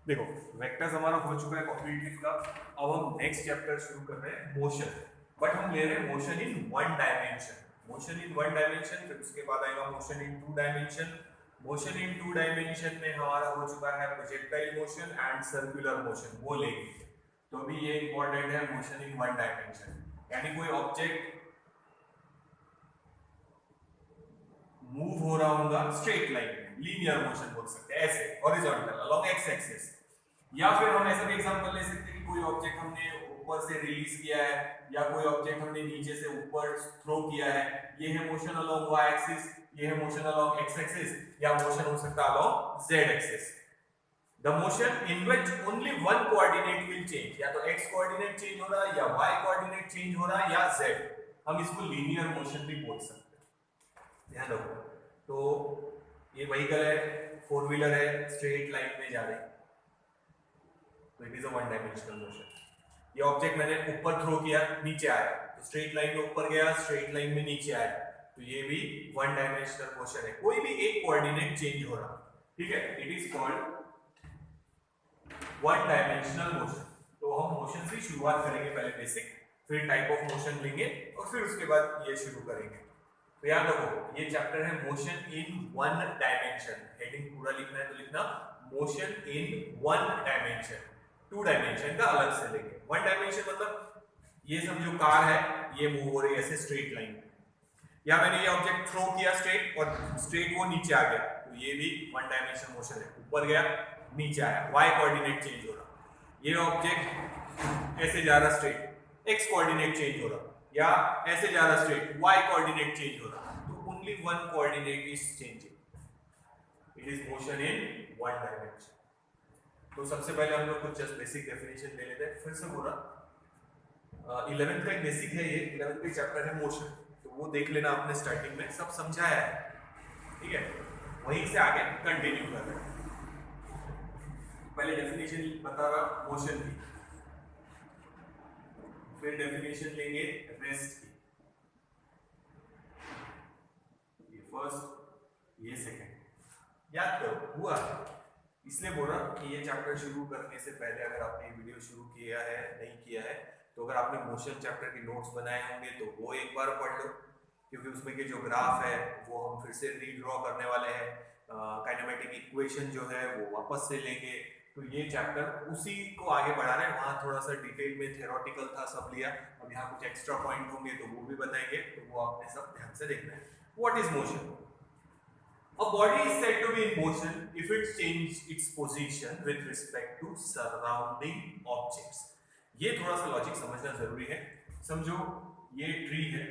देखो वेक्टर्स हमारा हो चुका है कॉम्पिटिटिव का। अब हम नेक्स्ट चैप्टर शुरू कर रहे हैं मोशन, बट हम ले रहे हैं motion in one dimension. Motion in one dimension, फिर उसके बाद आएगा motion in two dimension. Motion in two dimension में हमारा हो चुका है projectile motion and circular motion, वो लेंगे। तो अभी ये इंपॉर्टेंट है मोशन इन वन डायमेंशन, यानी कोई ऑब्जेक्ट मूव हो रहा होगा स्ट्रेट लाइन में, लीनियर मोशन बोल सकते हैं, ऐसे हॉरिजॉन्टल अलोंग एक्स एक्सिस। या फिर हम ऐसा भी एग्जांपल ले सकते हैं कि कोई ऑब्जेक्ट हमने ऊपर से रिलीज किया है या कोई ऑब्जेक्ट हमने नीचे से ऊपर थ्रो किया है, ये है मोशन अलोंग वाई एक्सिस, ये है मोशन अलोंग एक्स एक्सिस, या मोशन हो सकता है along Z axis. The motion in which only one coordinate will change, या तो एक्स कोऑर्डिनेट चेंज हो रहा है या वाई कोऑर्डिनेट चेंज हो रहा है या जेड, हम इसको लीनियर मोशन भी बोल सकते हैं। ध्यान रखो। तो ये व्हीकल है, फोर व्हीलर है, स्ट्रेट लाइन में जा रही है, तो it is a one dimensional motion. ये ऑब्जेक्ट मैंने ऊपर थ्रो किया, नीचे आया, तो स्ट्रेट लाइन में ऊपर गया, स्ट्रेट लाइन में नीचे आया, तो ये भी वन डायमेंशनल मोशन है, कोई भी एक कोऑर्डिनेट चेंज हो रहा। ठीक है, it is called one dimensional motion. तो हम मोशन से शुरुआत करेंगे, पहले बेसिक, फिर टाइप ऑफ मोशन लेंगे और फिर उसके बाद ये शुरू करेंगे। तो याद रखो ये चैप्टर है motion in one dimension. Heading पूरा लिखना है तो लिखना motion in one dimension. Two dimension का अलग से लेंगे। वन डायमेंशन मतलब ये समझो कार है, ये मूव हो रही है ऐसे स्ट्रेट लाइन में, या मैंने ये ऑब्जेक्ट थ्रो किया स्ट्रेट और स्ट्रेट वो नीचे आ गया, तो ये भी वन डायमेंशन मोशन है। ऊपर गया, नीचे आया, वाई कोऑर्डिनेट चेंज हो रहा। ये ऑब्जेक्ट ऐसे जा रहा स्ट्रेट, एक्स कोऑर्डिनेट चेंज हो रहा, या ऐसे जा रहा स्ट्रेट, वाई कोऑर्डिनेट चेंज हो रहा। तो only one coordinate is changing, it is motion in one dimension. तो सबसे पहले हम लोग कुछ जस्ट बेसिक डेफिनेशन ले लेते हैं। फिर से बोला 11th का एक बेसिक है, ये 11th का चैप्टर है मोशन, तो वो देख लेना आपने, स्टार्टिंग में सब समझाया है। ठीक है, वहीं से आगे कंटिन्यू कर रहे हैं। पहले डेफिनेशन बता रहा मोशन की, फिर डेफिनेशन लेंगे रेस्ट की, ये फर्स्ट ये सेकंड। याद करो हुआ, इसलिए बोल रहा कि ये चैप्टर शुरू करने से पहले अगर आपने ये वीडियो शुरू किया है, नहीं किया है, तो अगर आपने मोशन चैप्टर के नोट्स बनाए होंगे तो वो एक बार पढ़ लो, क्योंकि उसमें के जो ग्राफ है वो हम फिर से रीड्रॉ करने वाले हैं। काइनेमेटिक इक्वेशन जो है वो वापस से लेंगे। तो ये चैप्टर उसी को आगे बढ़ा रहे हैं। वहाँ थोड़ा सा डिटेल में थ्योरेटिकल था, सब लिया। अब यहाँ कुछ एक्स्ट्रा पॉइंट होंगे तो वो भी बताएंगे, तो वो आपने सब ध्यान से देखना है। What is motion? A body is said to be in motion if it changes its position with respect to surrounding objects. ये थोड़ा सा लॉजिक समझना जरूरी है। समझो ये ट्री है,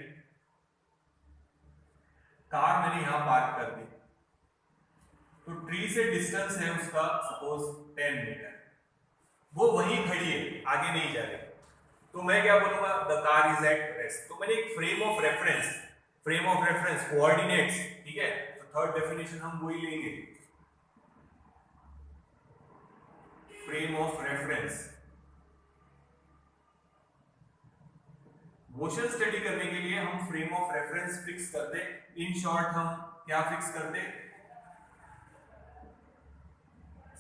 कार मैंने यहां पार्क कर दी, तो ट्री से डिस्टेंस है उसका सपोज 10 मीटर, वो वहीं खड़ी है, आगे नहीं जा रही, तो मैं क्या बोलूंगा? The car is at rest. तो मैंने एक फ्रेम ऑफ रेफरेंस कोऑर्डिनेट्स, ठीक है। थर्ड डेफिनेशन हम वही लेंगे, frame of reference. Motion study करने के लिए हम फ्रेम ऑफ रेफरेंस फिक्स करते। इन शॉर्ट हम क्या फिक्स करते?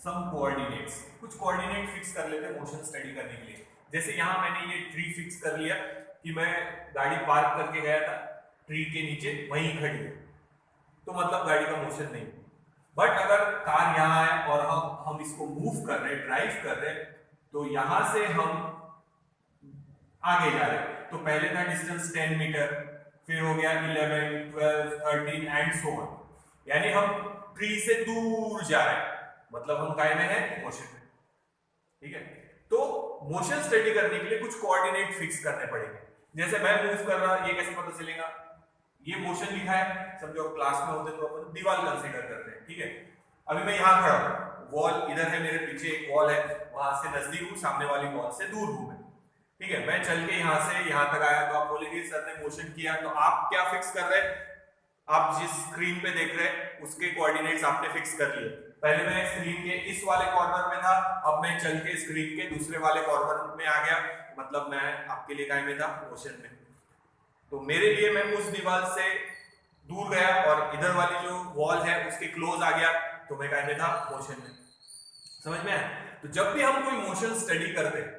सम कोऑर्डिनेट्स, कुछ कोऑर्डिनेट फिक्स कर लेते मोशन स्टडी करने के लिए। जैसे यहां मैंने ये ट्री फिक्स कर लिया कि मैं गाड़ी पार्क करके गया था, ट्री के नीचे वहीं खड़ी है, तो मतलब गाड़ी का मोशन नहीं। बट अगर कार यहां है और हम इसको मूव कर रहे, ड्राइव कर रहे, तो यहां से हम आगे जा रहे, तो पहले था डिस्टेंस 10 मीटर, फिर हो गया 11, 12, 13 एंड सो ऑन, यानी हम ट्री से दूर जा रहे हैं, मतलब हम काय में है? मोशन में। ठीक है, तो मोशन स्टडी करने के लिए कुछ कोऑर्डिनेट फिक्स करने पड़ेंगे। जैसे मैं मूव कर रहा, ये कैसे पता चलेगा? ये मोशन लिखा है, समझो क्लास में होते तो अपन दीवार कंसीडर करते हैं। ठीक है, अभी मैं यहां खड़ा हूं, वॉल इधर है, मेरे पीछे एक वॉल है, वहां से नजदीक हूं, सामने वाली वॉल से दूर हूं मैं। ठीक है, मैं चल के यहां से यहां तक आया, तो आप बोलेंगे सर ने मोशन किया, तो आप क्या फिक्स कर रहे हैं? आप जिस स्क्रीन पे देख रहे हैं उसके कोऑर्डिनेट्स आपने फिक्स कर लिए। पहले मैं स्क्रीन के इस वाले कॉर्नर में था, अब मैं चल के स्क्रीन के दूसरे वाले कॉर्नर में आ गया, मतलब मैं आपके लिए काय में था? मोशन में। तो मेरे लिए मैं उस दीवार से दूर गया और इधर वाली जो वॉल है उसके क्लोज आ गया, तो मैं काय में था? मोशन में। समझ में आया? तो जब भी हम कोई मोशन स्टडी करते हैं,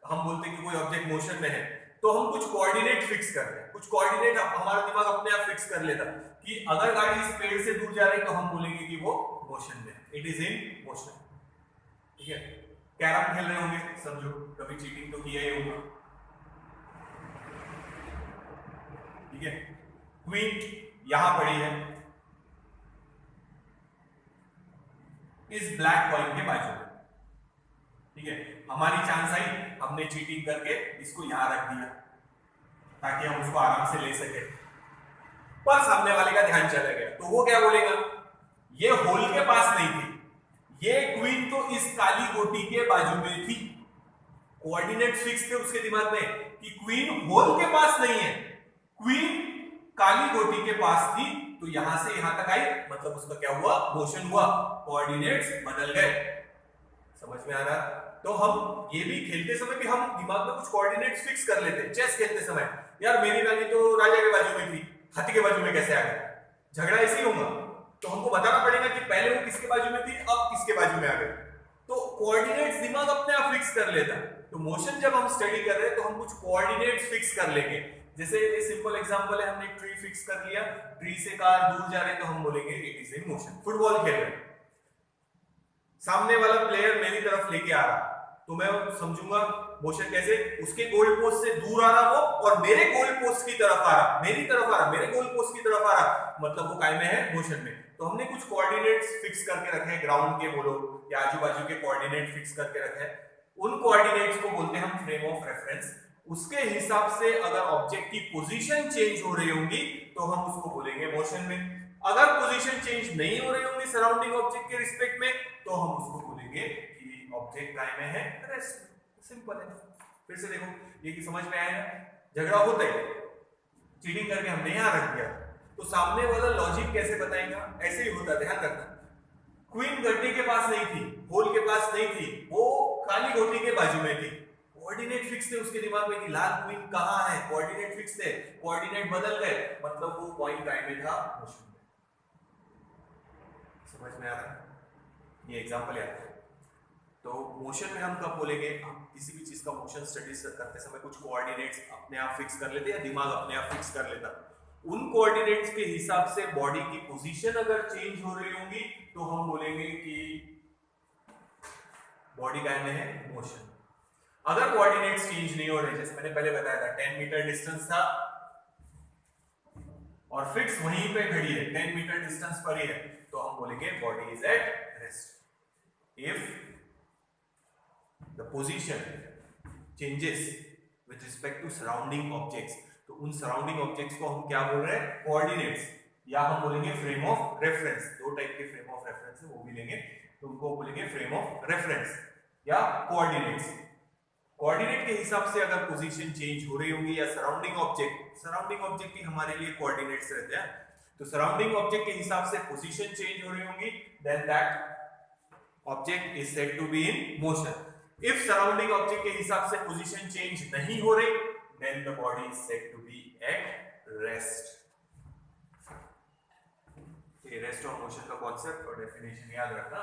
हम बोलते हैं कि कोई ऑब्जेक्ट मोशन में है, तो हम कुछ कोऑर्डिनेट फिक्स करते हैं। कुछ कोऑर्डिनेट हमारा दिमाग अपने आप फिक्स कर लेता कि अगर गाड़ी इस पेड़ से दूर जा रही है तो हम बोलेंगे कि वो मोशन में, इट इज इन मोशन। ठीक है? कैरम खेल रहे होंगे सब, जो कभी चीटिंग तो किया ही होगा। ठीक है? क्वीन यहां पड़ी है इस ब्लैक कॉइन के बाजू में। ठीक है? हमारी चांस आई, हमने चीटिंग करके इसको यहां रख दिया ताकि हम उसको आराम से ले सके, पर सामने वाले का ध्यान चला गया तो वो क्या बोलेगा, ये होल के पास नहीं थी, ये क्वीन तो इस काली गोटी के बाजू में थी। कोऑर्डिनेट फिक्स थे उसके दिमाग में कि क्वीन होल के पास नहीं है, क्वीन काली गोटी के पास थी, तो यहां से यहां तक आई, मतलब उसका क्या हुआ, मोशन हुआ, कोऑर्डिनेट्स बदल गए। समझ में आ रहा? तो हम ये भी खेलते समय भी हम दिमाग में कुछ कोऑर्डिनेट्स फिक्स कर लेते हैं। चेस खेलते समय, यार मेरी रानी तो राजा के बाजू में थी, हाथी के बाजू में कैसे आ गई? झगड़ा ऐसे ही होगा, तो हमको बताना पड़ेगा कि पहले वो किसके बाजू में थी, अब किसके बाजू में आ गई। तो कोऑर्डिनेट्स दिमाग अपने आप फिक्स कर लेता। तो मोशन जब हम स्टडी कर रहे हैं तो हम कुछ कोऑर्डिनेट्स फिक्स कर लेंगे। जैसे ये सिंपल एग्जांपल है, हमने ट्री फिक्स कर लिया, ट्री से कार दूर जा रहे हैं तो हम बोलेंगे it is in motion. Football खेल रहे हैं, सामने वाला प्लेयर मेरी तरफ लेके आ रहा, तो मैं समझूंगा मोशन कैसे, उसके गोल पोस्ट से दूर आ रहा वो और मेरे गोल पोस्ट की तरफ आ रहा, मेरी तरफ आ रहा, मेरे गोल पोस्ट की तरफ आ रहा, मतलब वो काय में है, मोशन में। तो हमने कुछ कोऑर्डिनेट्स फिक्स करके रखे हैं, ग्राउंड के बोलो या आजू बाजू के कोऑर्डिनेट फिक्स करके रखे हैं। उन कोऑर्डिनेट्स को बोलते हैं हम फ्रेम ऑफ रेफरेंस। उसके हिसाब से अगर ऑब्जेक्ट की पोजीशन चेंज हो रही होगी तो हम उसको बोलेंगे मोशन में। अगर पोजीशन चेंज नहीं हो रही होगी सराउंडिंग ऑब्जेक्ट के रिस्पेक्ट में तो हम उसको बोलेंगे कि ऑब्जेक्ट काय में है, रेस्ट। सिंपल है। फिर से देखो, ये की समझ में आया? झगड़ा होता है, चीटिंग करके हमने यहां रख दिया, तो सामने वाला लॉजिक कैसे बताएगा, ऐसे ही होता, ध्यान रखना। क्वीन गड्डी के पास नहीं थी, होल के पास नहीं थी, वो काली गोटी के बाजू में थी। कोऑर्डिनेट फिक्स थे उसके दिमाग में कि लाल क्वीन कहां है, कोऑर्डिनेट फिक्स थे, कोऑर्डिनेट बदल गए, मतलब वो पॉइंट काय में था, मोशन में। समझ में आ रहा है? ये एग्जांपल याद रखो। तो मोशन में हम कब बोलेंगे, किसी भी चीज का मोशन स्टडीज करते समय कुछ कोऑर्डिनेट्स अपने आप फिक्स कर लेते हैं, दिमाग अपने आप फिक्स कर लेता। उन कोऑर्डिनेट्स के हिसाब से बॉडी की पोजीशन अगर चेंज हो रही होगी तो हम बोलेंगे कि बॉडी काय में है, मोशन। अगर कोऑर्डिनेट्स चेंज नहीं हो रहे, जैसे मैंने पहले बताया था 10 मीटर डिस्टेंस था और फिक्स वहीं पे खड़ी है, 10 मीटर डिस्टेंस पर ही है, तो हम बोलेंगे body is at rest. If the position changes with respect to surrounding objects, तो उन सराउंडिंग ऑब्जेक्ट्स को हम क्या बोल रहे हैं, कोऑर्डिनेट्स, या हम बोलेंगे फ्रेम ऑफ रेफरेंस। दो टाइप के फ्रेम ऑफ रेफरेंस है, वो भी लेंगे, तो उनको बोलेंगे फ्रेम ऑफ रेफरेंस या कोऑर्डिनेट्स। कोऑर्डिनेट के हिसाब से अगर पोजीशन चेंज हो रही होगी या सराउंडिंग ऑब्जेक्ट ही हमारे लिए कोऑर्डिनेट्स रहते हैं, तो सराउंडिंग ऑब्जेक्ट के हिसाब से पोजीशन चेंज हो रही होगी, then that object is said to be in motion. If surrounding object के हिसाब से पोजीशन चेंज नहीं हो रही, then the body is said to be at rest. ये रेस्ट ऑफ मोशन का कॉन्सेप्ट और डेफिनेशन याद रखना।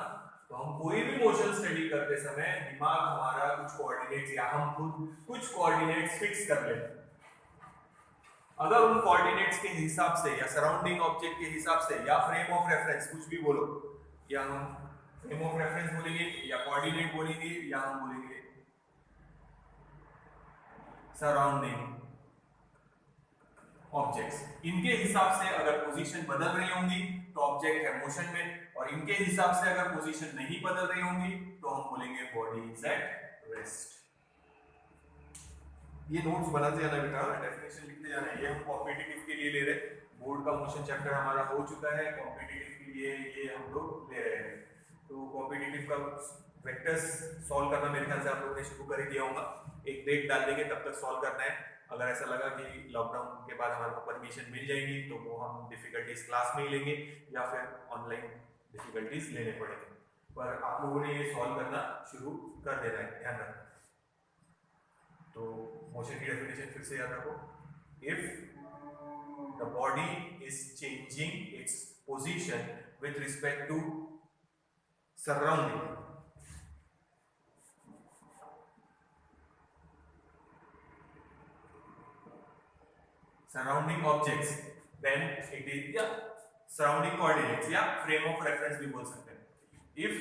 तो हम कोई भी मोशन स्टडी करते समय दिमाग हमारा कुछ कोऑर्डिनेट्स या हम खुद कुछ कोऑर्डिनेट्स फिक्स कर लेते हैं। अगर उन कोऑर्डिनेट्स के हिसाब से या सराउंडिंग ऑब्जेक्ट के हिसाब से या फ्रेम ऑफ रेफरेंस, कुछ भी बोलो, या हम फ्रेम ऑफ रेफरेंस बोलेंगे या कोऑर्डिनेट बोलेंगे या हम बोलेंगे सराउंडिंग ऑब्जेक्ट्स, इनके हिसाब से अगर पोजीशन बदल रही होंगी तो ऑब्जेक्ट है मोशन में, और इनके हिसाब से अगर पोजीशन नहीं बदल रही होंगी तो हम बोलेंगे बॉडी इज एट रेस्ट। ये नोट्स बनाते जाना बेटा, डेफिनेशन लिखते जाना है। ये हम कॉम्पिटिटिव के लिए ले रहे हैं, बोर्ड का मोशन चैप्टर हमारा हो चुका है, कॉम्पिटिटिव के लिए ये हम लोग ले रहे हैं। तो कॉम्पिटिटिव का वेक्टर्स सॉल्व करना मेरे ख्याल से आप लोगों ने शुरू कर ही दिया होगा, एक डेट डाल देंगे, तब तक सॉल्व करना है। अगर ऐसा लगा कि लॉकडाउन के बाद हमारे को परमिशन मिल जाएगी तो वो हम डिफिकल्टीज क्लास में ही लेंगे या फिर ऑनलाइन डिफिकल्टीज लेने पड़ेंगे, पर आप लोगों ने ये सॉल्व करना शुरू कर देना है, ध्यान रखना। तो मोशन की डेफिनेशन फिर से याद रखो, if the body is changing its position with respect to surrounding, surrounding objects, then it is surrounding coordinates या frame of reference भी बोल सकते हैं। If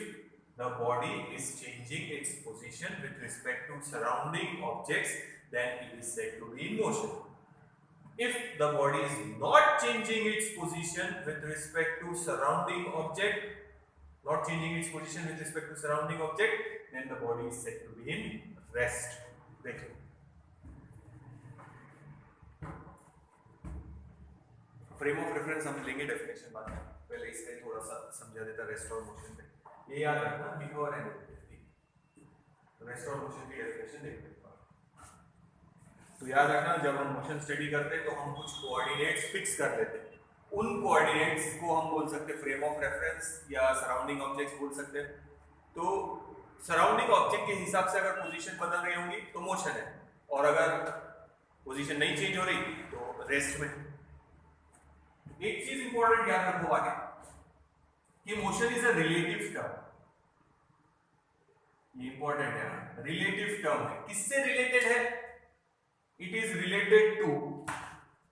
the body is changing its position with respect to surrounding objects, then it is said to be in motion. If the body is not changing its position with respect to surrounding object, then the body is said to be in rest. देखो frame of reference हम लेंगे definition बाद में, पहले इसका थोड़ा सा समझा देता रेस्ट और मोशन पे। ये याद रखना बिफोर एंड रेस्ट और मोशन की डेफिनेशन देखते हैं। तो याद रखना जब हम मोशन स्टडी करते हैं तो हम कुछ कोऑर्डिनेट्स फिक्स कर लेते हैं, उन कोऑर्डिनेट्स को हम बोल सकते हैं फ्रेम ऑफ रेफरेंस या सराउंडिंग ऑब्जेक्ट्स बोल सकते हैं। तो सराउंडिंग ऑब्जेक्ट के हिसाब से अगर पोजीशन बदल रही होंगी तो मोशन है, और अगर पोजीशन नहीं चेंज हो रही तो रेस्ट में। एक चीज इंपॉर्टेंट याद रखो आगे कि motion is a relative term, ये इंपॉर्टेंट है ना, रिलेटिव टर्म है। किससे रिलेटेड है? It is related to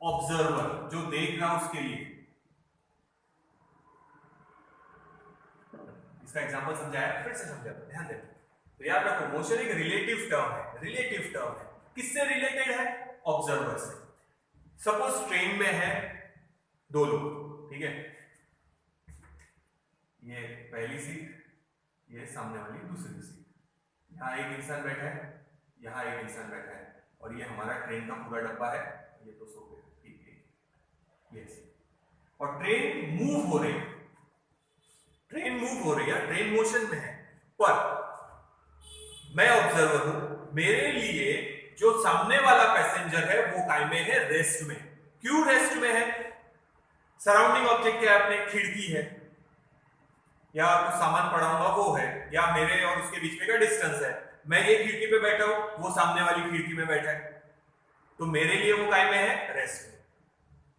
observer, जो देख रहा उसके लिए। इसका एग्जांपल समझाया, फिर से समझा दो, ध्यान देना। तो याद रखो मोशन एक रिलेटिव टर्म है, रिलेटिव टर्म है। किससे रिलेटेड है? ऑब्जर्वर से। सपोज ट्रेन में है दो लोग, ठीक है, ये पहली सीट, ये सामने वाली दूसरी सीट। यहाँ एक इंसान बैठा है, यहाँ एक इंसान बैठा है, और ये हमारा ट्रेन का पूरा डब्बा है। ये तो सो गए, ठीक है, यस। और ट्रेन मूव हो रही है, ट्रेन मूव हो रही है, ट्रेन मोशन में है, पर मैं ऑब्जर्वर हूं। मेरे लिए जो सामने वाला पैसेंजर है वो काय में है? रेस्ट में। क्यों रेस्ट में है? सराउंडिंग ऑब्जेक्ट क्या है? अपने खिड़की है या कुछ सामान पड़ा हुआ वो है, या मेरे और उसके बीच में का डिस्टेंस है। मैं ये खिड़की पे बैठा हूं, वो सामने वाली खिड़की में बैठा है, तो मेरे लिए वो काय में है? रेस्ट में।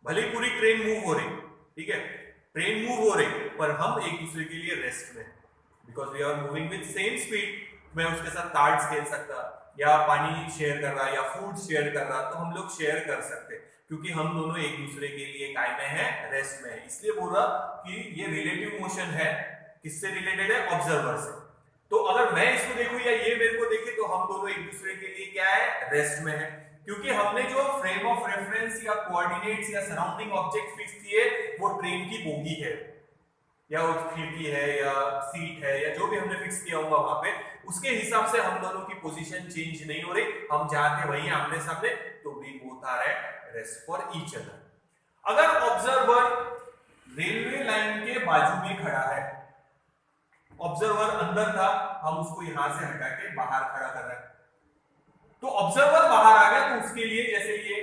भले पूरी ट्रेन मूव हो रही, ठीक है, ट्रेन मूव हो रही, पर हम एक दूसरे के लिए रेस्ट में, because we are moving with same speed. मैं उसके साथ कार्ड्स खेल सकता, या पानी शेयर कर रहा, या फूड शेयर कर रहा, तो हम लोग शेयर कर सकते, क्योंकि हम दोनों एक दूसरे के लिए काय में है? रेस्ट में है। इसलिए बोल रहा कि ये रिलेटिव मोशन है। किससे रिलेटेड है? ऑब्जर्वर से। तो अगर मैं इसको देखूं या ये मेरे को देखे, तो हम दोनों एक दूसरे के लिए क्या है? रेस्ट में है, क्योंकि हमने जो फ्रेम ऑफ रेफरेंस या कोऑर्डिनेट्स या सराउंडिंग ऑब्जेक्ट फिक्स किए वो ट्रेन की बोगी है, या वो खिड़की है, या सीट है, या जो भी हमने फिक्स किया होगा वहां पे, उसके हिसाब से हम दोनों की पोजीशन चेंज नहीं हो रही। हम जाते वहीं आमने सामने, तो we both are at rest for each other. अगर ऑब्जर्वर रेलवे लाइन के बाजू में खड़ा है, ऑब्जर्वर अंदर था, हम उसको यहां से हटा के बाहर खड़ा कर रहे हैं, तो ऑब्जर्वर बाहर आ गया, तो उसके लिए जैसे ये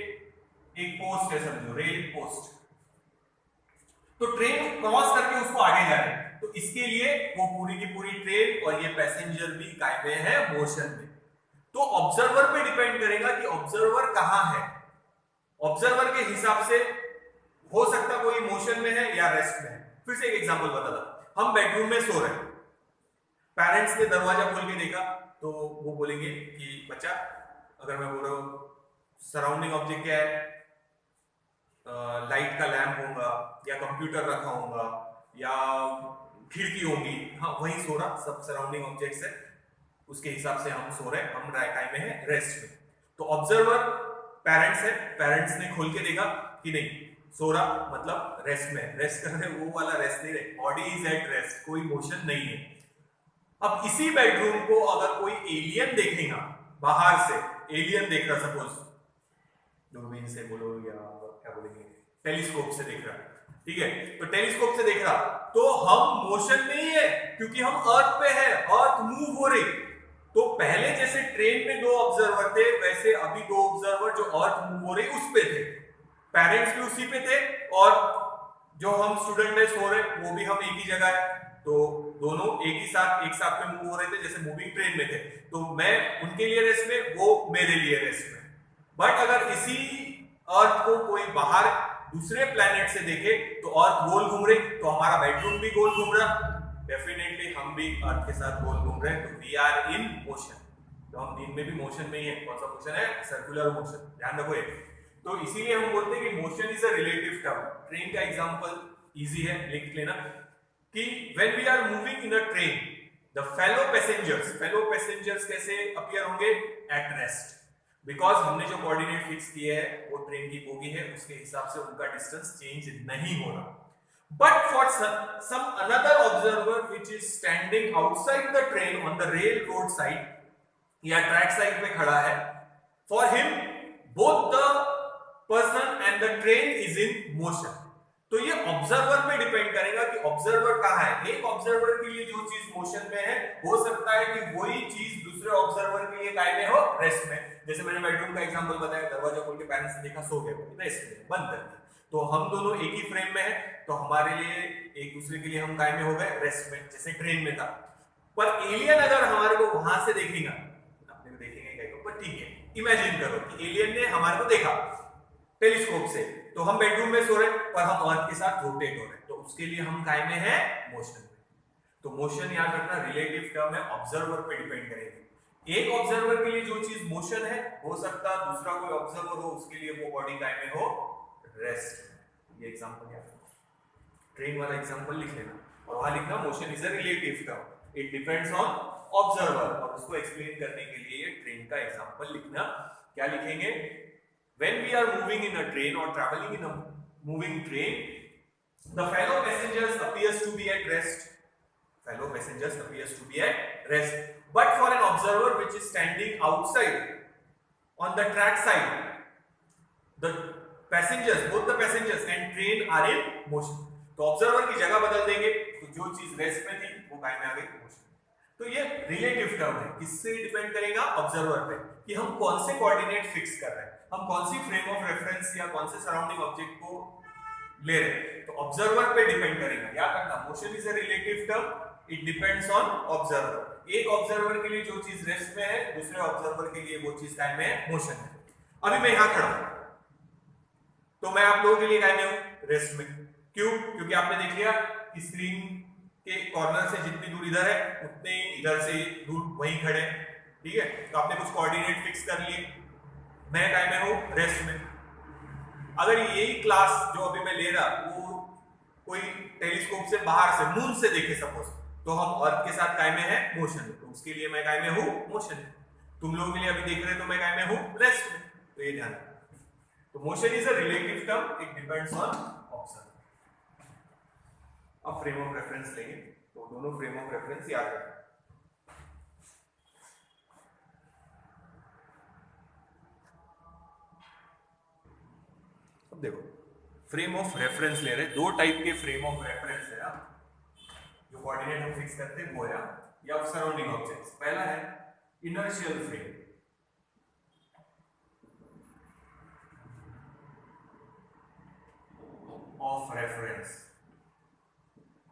एक पोस्ट है, समझो रेल पोस्ट, तो ट्रेन क्रॉस करके उसको आगे जा रहे हैं, तो इसके लिए वो पूरी की पूरी ट्रेन और ये पैसेंजर भी काय में है? मोशन में। तो ऑब्जर्वर पे डिपेंड करेगा कि ऑब्जर्वर कहां है। ऑब्जर्वर के हिसाब से हो सकता कोई मोशन में है या रेस्ट में है। फिर से एक एग्जांपल बताता, हम बेडरूम में सो रहे हैं, पेरेंट्स ने दरवाजा खोल के देखा, तो वो बोलेंगे कि बच्चा, अगर मैं बोल रहा हूं सराउंडिंग ऑब्जेक्ट क्या है? लाइट का लैंप होगा, या कंप्यूटर रखा होगा, या खिड़की होगी, हाँ वही सो रहा, सब सराउंडिंग ऑब्जेक्ट्स है, उसके हिसाब से हम सो रहे हैं, हम काय में है? रेस्ट में। तो ऑब्जर्वर पेरेंट्स है, पेरेंट्स ने खोल के देखा कि नहीं सो रहा, मतलब रेस्ट में। रेस्ट कर रहे, वो वाला रेस्ट नहीं रहे, बॉडी इज एट रेस्ट, कोई मोशन नहीं है। अब इसी बेडरूम को अगर कोई एलियन देखेगा, बाहर से एलियन देख रहा, सपोज दूरबीन से बोलो या क्या बोलेंगे, टेलीस्कोप से देख रहा, ठीक है, तो टेलीस्कोप से देख रहा, तो हम मोशन में ही है, क्योंकि हम अर्थ पे है, अर्थ मूव हो रही। तो पहले जैसे ट्रेन में दो ऑब्जर्वर थे, वैसे अभी दो ऑब्जर्वर जो अर्थ मूव हो रही उस पे थे, पेरेंट्स भी उसी पे थे, और जो हम स्टूडेंट है सो रहे वो भी हम एक ही जगह है, तो दोनों एक साथ में मूव हो रहे थे, जैसे मूविंग ट्रेन में थे। तो मैं उनके लिए रेस्ट में, वो मेरे लिए रेस्ट में। बट अगर इसी अर्थ को कोई बाहर दूसरे प्लैनेट से देखे, तो अर्थ गोल घूम रही, तो हमारा बेडरूम भी गोल घूम रहा, डेफिनेटली हम भी अर्थ के साथ गोल घूम रहे हैं, तो वी आर इन मोशन। तो हम दिन में भी मोशन में ही है। कौन सा मोशन है? सर्कुलर मोशन, ध्यान रखो ये। तो इसीलिए हम बोलते हैं कि motion is a relative term. Train का एग्जांपल इजी है, लिख लेना कि when we are moving in a train the fellow passengers कैसे अपीयर होंगे? एट रेस्ट, बिकॉज हमने जो कोऑर्डिनेट फिक्स किए हैं वो ट्रेन की बोगी है, उसके हिसाब से उनका डिस्टेंस चेंज नहीं हो रहा। But for some another observer which is standing outside the train on the railroad side या ट्रैक साइड पे खड़ा है, for him both the person and the train is in motion। तो ये ऑब्जर्वर पे डिपेंड करेगा कि ऑब्जर्वर कहाँ है। एक ऑब्जर्वर के लिए जो चीज मोशन में है, हो सकता है कि वही चीज दूसरे ऑब्जर्वर के लिए काय में हो? रेस्ट में। जैसे मैंने बेडरूम का एग्जांपल बताया, दरवाजा खोल के पेरेंट्स ने देखा सो गए, रेस्ट में, बंद कर दिया। तो हम दोनों एक ही फ्रेम में है, तो हमारे लिए एक दूसरे के लिए हम काय में हो गए? रेस्ट में, जैसे ट्रेन में था। पर एलियन अगर हमारे को वहां से देखेगा, अपने को देखेंगे कहीं को, पर ठीक है, इमेजिन करो कि एलियन ने हमारे को देखा टेलीस्कोप से, तो हम बेडरूम में सो रहे पर हम अर्थ के साथ रोटेट हो रहे, तो उसके लिए हम काय में है? मोशन में। तो मोशन याद रखना रिलेटिव टर्म है, ऑब्जर्वर पे डिपेंड करेगी। एक ऑब्जर्वर के लिए जो चीज मोशन है, हो सकता है दूसरा कोई ऑब्जर्वर हो, उसके लिए वो बॉडी काय में हो? रेस्ट। ये एग्जांपल याद रखना, ट्रेन वाला एग्जांपल लिख लेना और वहां लिखना motion is a relative term, it depends on observer. और उसको एक्सप्लेन करने के लिए ट्रेन का एग्जांपल लिखना। क्या लिखेंगे? When we are moving in a train or traveling in a moving train, the fellow passengers appears to be at rest. Fellow passengers appears to be at rest. But for an observer which is standing outside on the track side, the passengers, both the passengers and train are in motion. तो observer की जगह बदल देंगे, तो जो चीज rest में थी वो काय में आ गई? मोशन। तो ये रिलेटिव टर्म है, किससे डिपेंड करेगा? ऑब्जर्वर पे, कि हम कौन से कोऑर्डिनेट फिक्स कर रहे हैं, हम कौन सी फ्रेम ऑफ रेफरेंस या कौन से सराउंडिंग ऑब्जेक्ट को ले रहे हैं। तो ऑब्जर्वर पे डिपेंड करेगा। याद रखना, motion is a relative term, it depends on observer. एक ऑब्जर्वर के लिए जो चीज रेस्ट में है, दूसरे ऑब्जर्वर के लिए वो चीज काय में है? मोशन है। अभी मैं यहां खड़ा हूं, तो मैं आप लोगों के लिए काय में हूं? रेस्ट में। क्यों? क्योंकि आपने देख लिया कि स्क्रीन के कॉर्नर से जितनी दूर इधर है, उतने इधर से दूर वहीं खड़े, ठीक है। तो आपने कुछ कोऑर्डिनेट फिक्स कर लिए, मैं काय में हूं? रेस्ट में। अगर यही क्लास जो अभी मैं ले रहा वो कोई टेलीस्कोप से बाहर से, मून से देखे सपोज, तो हम अर्थ के साथ काय में है? मोशन में। तो उसके लिए मैं काय में हूं? मोशन में। तुम लोगों के लिए अभी देख रहे हो तो मैं काय में हूं? रेस्ट में। तो ये ध्यान रखना। तो motion is a relative term, it depends on observer. अब फ्रेम ऑफ रेफरेंस लेंगे, तो दोनों फ्रेम ऑफ रेफरेंस याद रखना। अब देखो, फ्रेम ऑफ रेफरेंस ले रहे, दो टाइप के फ्रेम ऑफ रेफरेंस है। जो कोऑर्डिनेट हम फिक्स करते हैं वो है या सराउंडिंग ऑब्जेक्ट्स। पहला है इनर्शियल फ्रेम ऑफ रेफरेंस,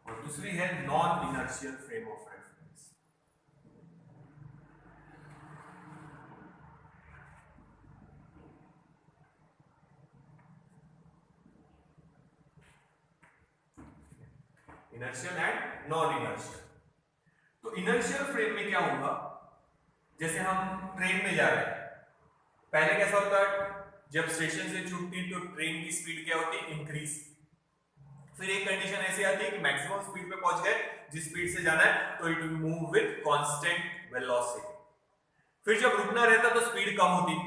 और दूसरी है non inertial frame of reference. Inertial and non inertial. तो इनर्शियल फ्रेम में क्या होगा? जैसे हम ट्रेन में जा रहे हैं, पहले कैसा होता है, जब स्टेशन से छूटती तो ट्रेन की स्पीड क्या होती है? इंक्रीज। फिर एक कंडीशन ऐसी आती है कि मैक्सिमम स्पीड पे पहुंच गए, जिस स्पीड से जाना है, तो it will move with constant velocity. फिर जब रुकना रहता तो स्पीड कम होती।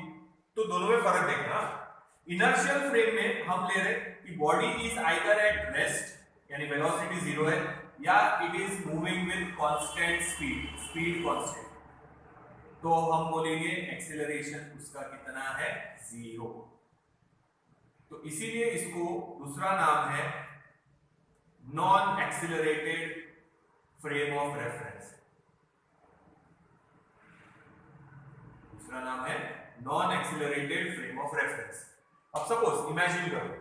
तो दोनों में फर्क देखना। इनर्शियल फ्रेम में हम ले रहे कि body is either at rest, यानी वेलोसिटी जीरो है, या it is moving with constant speed, speed constant. तो हम बोलेंगे एक्सेलरेशन उसका कितना है? जीरो। तो इसीलिए इसको दूसरा नाम है non accelerated frame of reference. दूसरा नाम है non accelerated frame of reference. अब सपोज इमेजिन करो,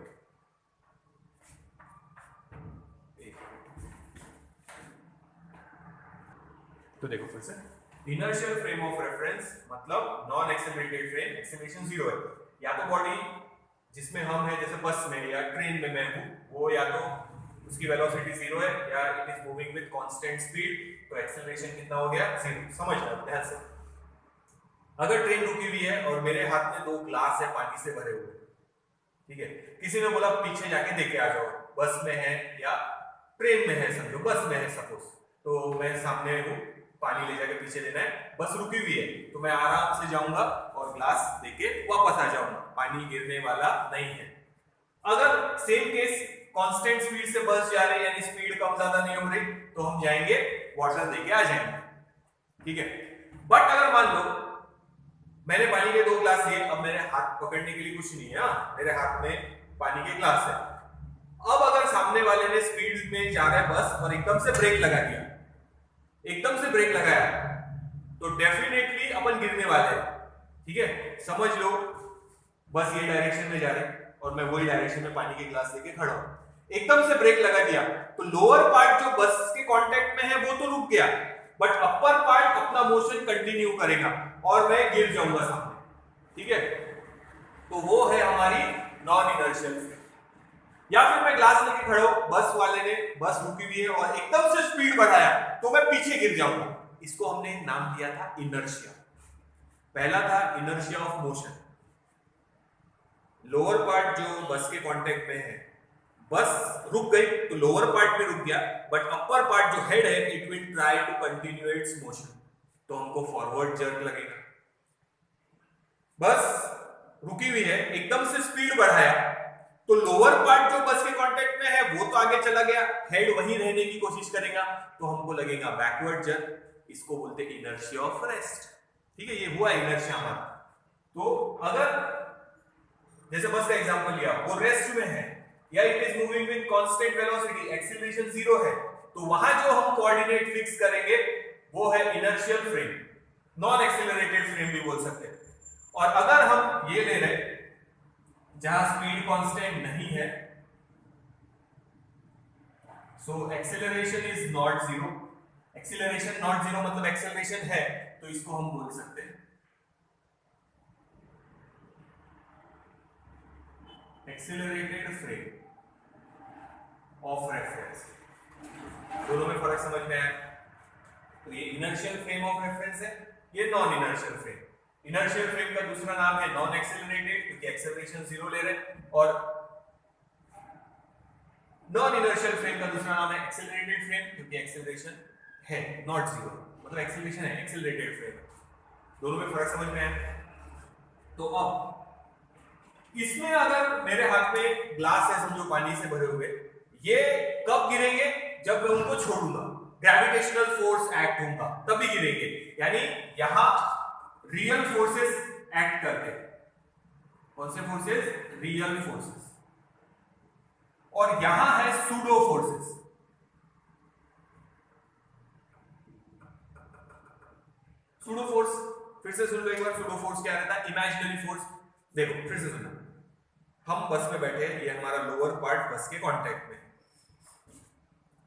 तो देखो फिर से, इनर्शियल फ्रेम ऑफ रेफरेंस मतलब non accelerated frame, acceleration zero है। या तो बॉडी जिसमें हम है, जैसे बस में या ट्रेन में मैं हूं, वो या तो उसकी वेलोसिटी जीरो है या it is moving with constant speed, तो एक्सेलरेशन कितना हो गया? जीरो। समझना ध्यान से। अगर ट्रेन रुकी हुई है और मेरे हाथ में दो ग्लास है पानी से भरे हुए, ठीक है, किसी ने बोला पीछे जाके देके आ जाओ, बस में है या ट्रेन में है, समझो बस में है सपोज, तो मैं सामने हूँ, पानी ले जाके पीछे देना है, बस रुकी हुई है, तो मैं आराम से जाऊंगा और ग्लास देके वापस आ जाऊंगा, पानी गिरने वाला नहीं है। अगर सेम केस कांस्टेंट स्पीड से बस जा रही है, यानी स्पीड कम ज्यादा नहीं हो रही, तो हम जाएंगे वाटर देके आ जाएंगे, ठीक है। बट अगर मान लो मैंने पानी के 2 ग्लास लिए, अब मेरे हाथ पकड़ने के लिए कुछ नहीं है, मेरे हाथ में पानी के ग्लास है। अब अगर सामने वाले ने स्पीड में जा रहा है बस और एकदम से ब्रेक लगा दिया, एकदम से ब्रेक लगाया, तो डेफिनेटली अपन गिरने वाले हैं, ठीक है। समझ लो बस ये डायरेक्शन में जा रही है और मैं वही डायरेक्शन में पानी के ग्लास लेके खड़ा हूं, एकदम से ब्रेक लगा दिया, तो लोअर पार्ट जो बस के कांटेक्ट में है वो तो रुक गया, बट अपर पार्ट अपना मोशन कंटिन्यू करेगा और मैं गिर जाऊंगा सामने, ठीक है। तो वो है हमारी नॉन इनर्शियल फ्रेम। या फिर मैं ग्लास लेके खड़ा हूं, बस वाले ने बस रुकी हुई है और एकदम से स्पीड बढ़ाया, तो मैं पीछे गिर जाऊंगा, इसको हमने नाम दिया था इनर्शिया। पहला था inertia of motion, lower part जो बस के कांटेक्ट में है, बस रुक गई तो लोअर पार्ट में रुक गया, बट अपर पार्ट जो हेड है it will try to continue its motion, तो हमको फॉरवर्ड जर्क लगेगा। बस रुकी हुई है, एकदम से स्पीड बढ़ाया, तो लोअर पार्ट जो बस के कांटेक्ट में है वो तो आगे चला गया, हेड वहीं रहने की कोशिश करेगा, तो हमको लगेगा बैकवर्ड जर्क, इसको बोलते हैं इनर्शिया ऑफ रेस्ट, ठीक है। ये हुआ इनर्शिया हमारा। तो अगर जैसे बस का एग्जांपल लिया, वो रेस्ट में है या it is moving with constant velocity, acceleration 0 है, तो वहां जो हम कोऑर्डिनेट फिक्स करेंगे वो है inertial frame, non accelerated frame भी बोल सकते हैं। और अगर हम ये ले रहे जहां स्पीड कांस्टेंट नहीं है, so acceleration is not 0, acceleration not 0 मतलब एक्सीलरेशन है, तो इसको हम बोल सकते हैं एक्सीलरेटेड फ्रेम ऑफ रेफरेंस। दोनों में फर्क समझ में आया? तो ये इनर्शियल फ्रेम ऑफ रेफरेंस है, ये non inertial frame. Inertial frame का दूसरा नाम है नॉन एक्सेलरेटेड, क्योंकि एक्सेलरेशन 0 ले रहे हैं, और नॉन इनर्शियल फ्रेम का दूसरा नाम है एक्सेलरेटेड फ्रेम, क्योंकि एक्सेलरेशन है नॉट 0, मतलब एक्सेलरेशन है, एक्सेलरेटेड फ्रेम। दोनों में फर्क समझ में आया? तो अब इसमें अगर मेरे हाथ में ग्लास है, समझो पानी से भरे हुए, ये कब गिरेंगे? जब मैं उनको छोड़ूंगा, ग्रेविटेशनल फोर्स एक्ट होगा तभी गिरेंगे, यानी यहां रियल फोर्सेस एक्ट करते हैं। कौन से फोर्सेस? Real forces. और यहां है सूडो फोर्सेस। सूडो फोर्स फिर से सुन लो एक बार, सूडो फोर्स क्या रहता है? Imaginary force. देखो फिर से सुनना, हम बस में बैठे हैं, ये हमारा लोअर पार्ट बस के कांटेक्ट में,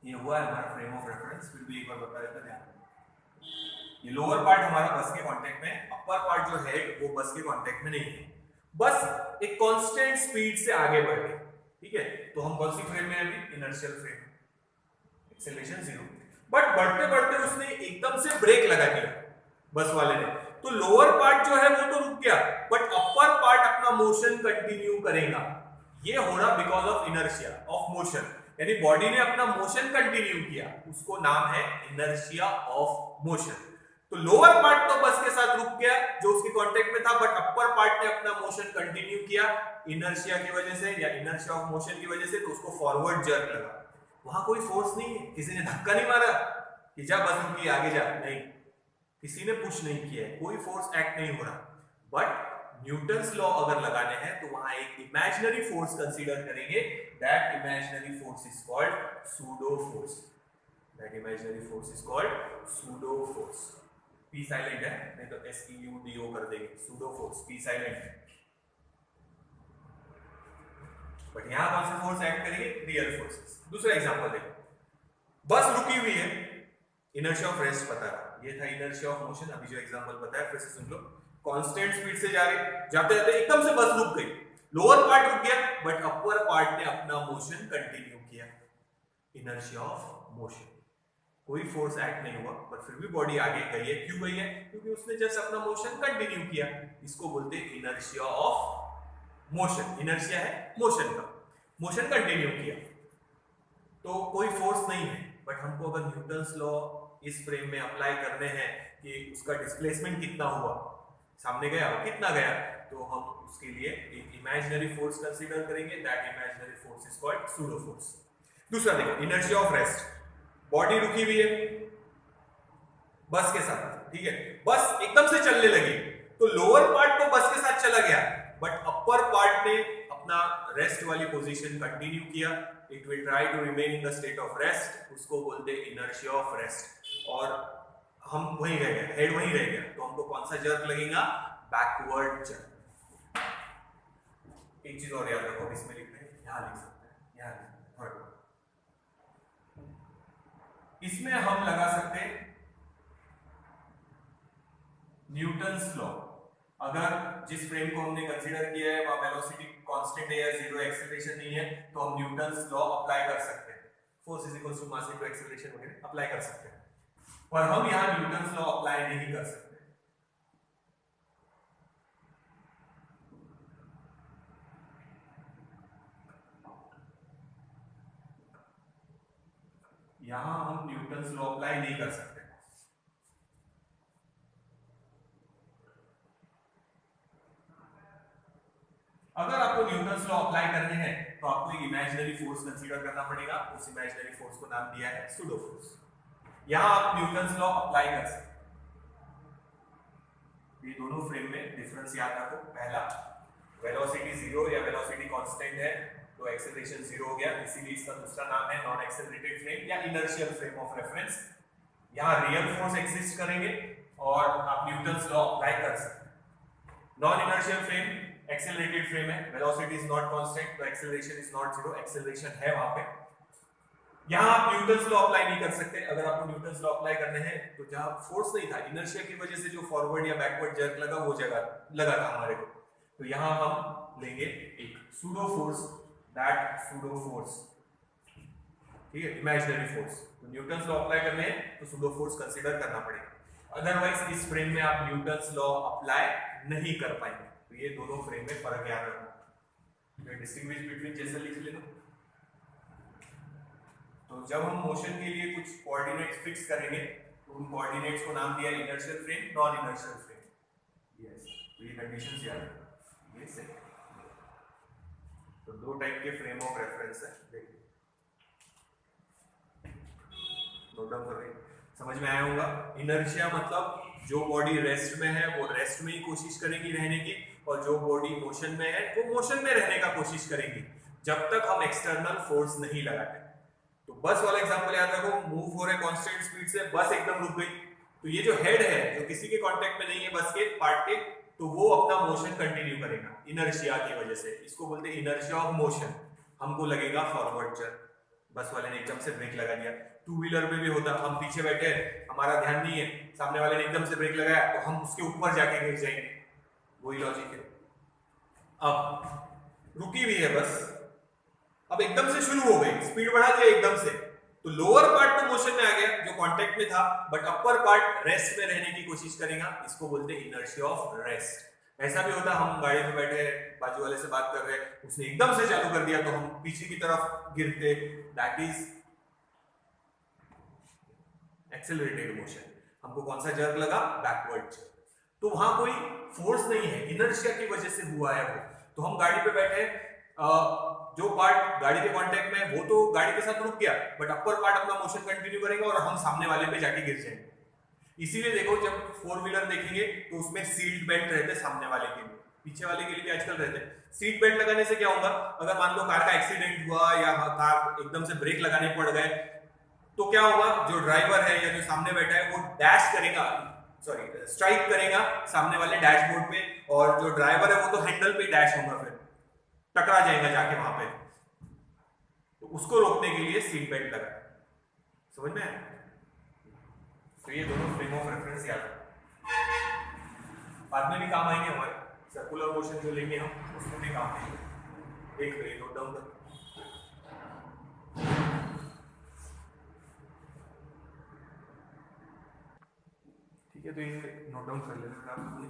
ये हुआ है हमारा फ्रेम ऑफ रेफरेंस। फिर भी एक बार बता देता ध्यान, ये लोअर पार्ट हमारा बस के कांटेक्ट में, अपर पार्ट जो है वो बस के कांटेक्ट में नहीं है, बस एक कांस्टेंट स्पीड से आगे बढ़ रहे, ठीक है। तो हम कौन सी फ्रेम में अभी? Inertial frame, acceleration 0। बट बढ़ते बढ़ते उसने एकदम से ब्रेक लगा दिया बस वाले ने, तो लोअर पार्ट जो है वो तो रुक गया, बट अपर पार्ट अपना मोशन कंटिन्यू करेगा। ये हो रहा because of inertia of motion, यानी बॉडी ने अपना मोशन कंटिन्यू किया, उसको नाम है इनर्शिया ऑफ मोशन। तो लोअर पार्ट तो बस के साथ रुक गया जो उसके कांटेक्ट में था, बट अपर पार्ट ने अपना मोशन कंटिन्यू किया इनर्शिया की वजह से या इनर्शिया ऑफ मोशन की वजह से, तो उसको फॉरवर्ड जर्क लगा। वहां कोई फोर्स नहीं है, किसी ने धक्का नहीं मारा कि जा बस रुकी आगे जा, नहीं, किसी ने पुश नहीं किया है, कोई फोर्स एक्ट नहीं हो रहा। बट न्यूटन्स लॉ अगर लगाने हैं तो वहां एक इमेजिनरी फोर्स कंसीडर करेंगे, that imaginary force is called pseudo force, that imaginary force is called pseudo force. P silent है, नहीं तो SEUDO कर देंगे, सूडो फोर्स, पी साइलेंट है। बट यहां कौन सी फोर्स एक्ट करेगी? Real forces. दूसरा एग्जांपल देखो, बस रुकी हुई है, इनर्शिया ऑफ रेस्ट पता है, ये था इनर्शिया ऑफ मोशन। अभी जो एग्जांपल बताया फिर से सुन लो, कांस्टेंट स्पीड से जा रहे, जाते जाते एकदम से बस रुक गई, लोअर पार्ट रुक गया, बट अपर पार्ट ने अपना मोशन कंटिन्यू किया, इनर्शिया ऑफ मोशन। कोई फोर्स एक्ट नहीं हुआ, पर फिर भी बॉडी आगे गई है। क्यों गई है? क्योंकि उसने जस्ट अपना मोशन कंटिन्यू किया, इसको बोलते हैं इनर्शिया ऑफ मोशन, इनर्शिया है मोशन का, मोशन कंटिन्यू किया तो कोई फोर्स नहीं है। बट हमको अगर न्यूटन्स लॉ इस फ्रेम में अप्लाई करने हैं कि उसका डिस्प्लेसमेंट कितना हुआ, सामने गया और कितना गया, तो हम उसके लिए एक इमेजिनरी फोर्स कंसीडर करेंगे। That imaginary force is called pseudo force. दूसरा देखो, इनर्शिया ऑफ रेस्ट, बॉडी रुकी हुई है बस के साथ, ठीक है, बस एकदम से चलने लगी तो लोअर पार्ट तो बस के साथ चला गया, बट अपर पार्ट ने अपना रेस्ट वाली पोजीशन कंटिन्यू किया, it will try to remain in the state of rest, उसको बोलते हैं इनर्शिया ऑफ रेस्ट। और हम वहीं रह गए, हेड वहीं रह गया, तो हमको कौन सा जर्क लगेगा, बैकवर्ड जर्क। एक चीज और याद रखो, इसमें लिख रहे हैं, यहां लिख सकते हैं, यहां थर्ड, इसमें हम लगा सकते हैं न्यूटन्स लॉ। अगर जिस फ्रेम को हमने कंसीडर किया है वहां वेलोसिटी कांस्टेंट है या जीरो एक्सेलरेशन नहीं है, तो हम न्यूटन्स लॉ अप्लाई कर सकते हैं, force is equal to mass into acceleration वगैरह अप्लाई कर सकते हैं। पर हम यहां न्यूटन्स लॉ अप्लाई नहीं कर सकते। यहां हम न्यूटन्स लॉ अप्लाई नहीं कर सकते। अगर आपको न्यूटन्स लॉ अप्लाई करने हैं तो आपको एक इमेजिनरी फोर्स कंसीडर करना पड़ेगा, उस इमेजिनरी फोर्स को नाम दिया है सूडो फोर्स। यहां आप न्यूटन्स लॉ अप्लाई कर सकते हैं। ये दोनों फ्रेम में डिफरेंस याद रखो, पहला वेलोसिटी जीरो या वेलोसिटी कांस्टेंट है तो एक्सेलरेशन जीरो हो गया, इसीलिए इसका दूसरा नाम है नॉन एक्सेलरेटेड फ्रेम या इनर्शियल फ्रेम ऑफ रेफरेंस। यहां रियल फोर्स एग्जिस्ट करेंगे और आप न्यूटन्स लॉ अप्लाई कर सकते हैं। Non inertial frame accelerated frame है, वेलोसिटी इज नॉट कांस्टेंट तो acceleration is not zero, acceleration है वहां पे। यहां आप न्यूटन्स लॉ अप्लाई नहीं कर सकते। अगर आपको न्यूटन्स लॉ अप्लाई करने हैं तो जहां फोर्स नहीं था, इनर्शिया की वजह से जो फॉरवर्ड या बैकवर्ड जर्क लगा वो जगह लगा था हमारे को, तो यहां हम लेंगे एक pseudo force, that pseudo force, ठीक है, इमेजिनरी फोर्स। तो न्यूटन्स लॉ अप्लाई करने हैं तो सूडो फोर्स कंसीडर करना पड़ेगा, अदरवाइज इस फ्रेम में आप न्यूटन्स लॉ अप्लाई नहीं कर पाएंगे। तो ये दोनों फ्रेम में फर्क याद रखो, डिस्टिंग्विश बिटवीन जैसे लिख लेना। तो जब हम मोशन के लिए कुछ कोऑर्डिनेट्स फिक्स करेंगे तो उन कोऑर्डिनेट्स को नाम दिया inertial frame, non inertial frame. Yes, तो ये कंडीशंस याद रखो, ये सही। तो दो टाइप के फ्रेम ऑफ रेफरेंस है, देखिए नोट डाउन कर रहे, समझ में आया होगा। इनर्शिया मतलब जो बॉडी रेस्ट में है वो रेस्ट में ही कोशिश करेगी रहने की, और जो बॉडी मोशन में है वो मोशन में रहने का कोशिश करेगी जब तक हम एक्सटर्नल फोर्स नहीं लगाते। तो बस वाला एग्जांपल याद रखो, मूव हो रहे कांस्टेंट स्पीड से, बस एकदम रुक गई, तो ये जो हेड है जो किसी के कांटेक्ट में नहीं है बस के पार्ट के, तो वो अपना मोशन कंटिन्यू करेगा इनर्शिया की वजह से, इसको बोलते हैं इनर्शिया ऑफ मोशन। हमको लगेगा फॉरवर्ड जर्क, बस वाले ने एकदम से ब्रेक लगा दिया। टू व्हीलर में भी होता, हम पीछे बैठे हैं, हमारा ध्यान नहीं है, सामने वाले ने एकदम से ब्रेक लगाया तो हम उसके ऊपर जाके गिर जाएंगे, वही लॉजिक है। अब रुकी हुई है बस, अब एकदम से शुरू हो गई, स्पीड बढ़ा दिया एकदम से, तो लोअर पार्ट तो मोशन में आ गया जो कांटेक्ट में था, बट अपर पार्ट रेस्ट में रहने की कोशिश करेगा, इसको बोलते हैं इनर्शिया ऑफ रेस्ट। ऐसा भी होता, हम गाड़ी में बैठे हैं, बाजू वाले से बात कर रहे हैं, उसने एकदम से चालू कर दिया तो हम पीछे की तरफ गिरते, दैट इज एक्सेलरेटेड मोशन। हमको कौन सा जर्क लगा, बैकवर्ड जर्क। तो वहां कोई फोर्स नहीं है, इनर्शिया की वजह से हुआ है वो। तो हम गाड़ी पे बैठे, जो पार्ट गाड़ी के कांटेक्ट में वो तो गाड़ी के साथ रुक गया, बट अपर पार्ट अपना मोशन कंटिन्यू करेगा और हम सामने वाले पे जाके गिर जाएंगे। इसीलिए देखो जब फोर व्हीलर देखेंगे तो उसमें सीट बेल्ट रहते सामने वाले के लिए, पीछे वाले के लिए भी आजकल रहते हैं। सीट बेल्ट लगाने से क्या होगा, अगर मान लो कार का एक्सीडेंट हुआ या कार एकदम से ब्रेक लगाने पड़ गए तो क्या होगा, जो ड्राइवर है या जो सामने बैठा है वो डैश करेगा, सॉरी स्ट्राइक करेगा सामने वाले डैशबोर्ड पे, और जो ड्राइवर है वो तो हैंडल पे डैश होगा, फिर टकरा जाएगा जाके वहां पे। तो उसको रोकने के लिए सीट बेल्ट लगा, समझ में आया? तो ये दोनों फ्रेम ऑफ रेफरेंस याद बाद में भी काम आएंगे हमारे, सर्कुलर मोशन जो लेंगे हम उसमें भी काम आएंगे। एक तो नोट डाउन कर, ठीक है, तो ये नोट डाउन कर लेना आपने।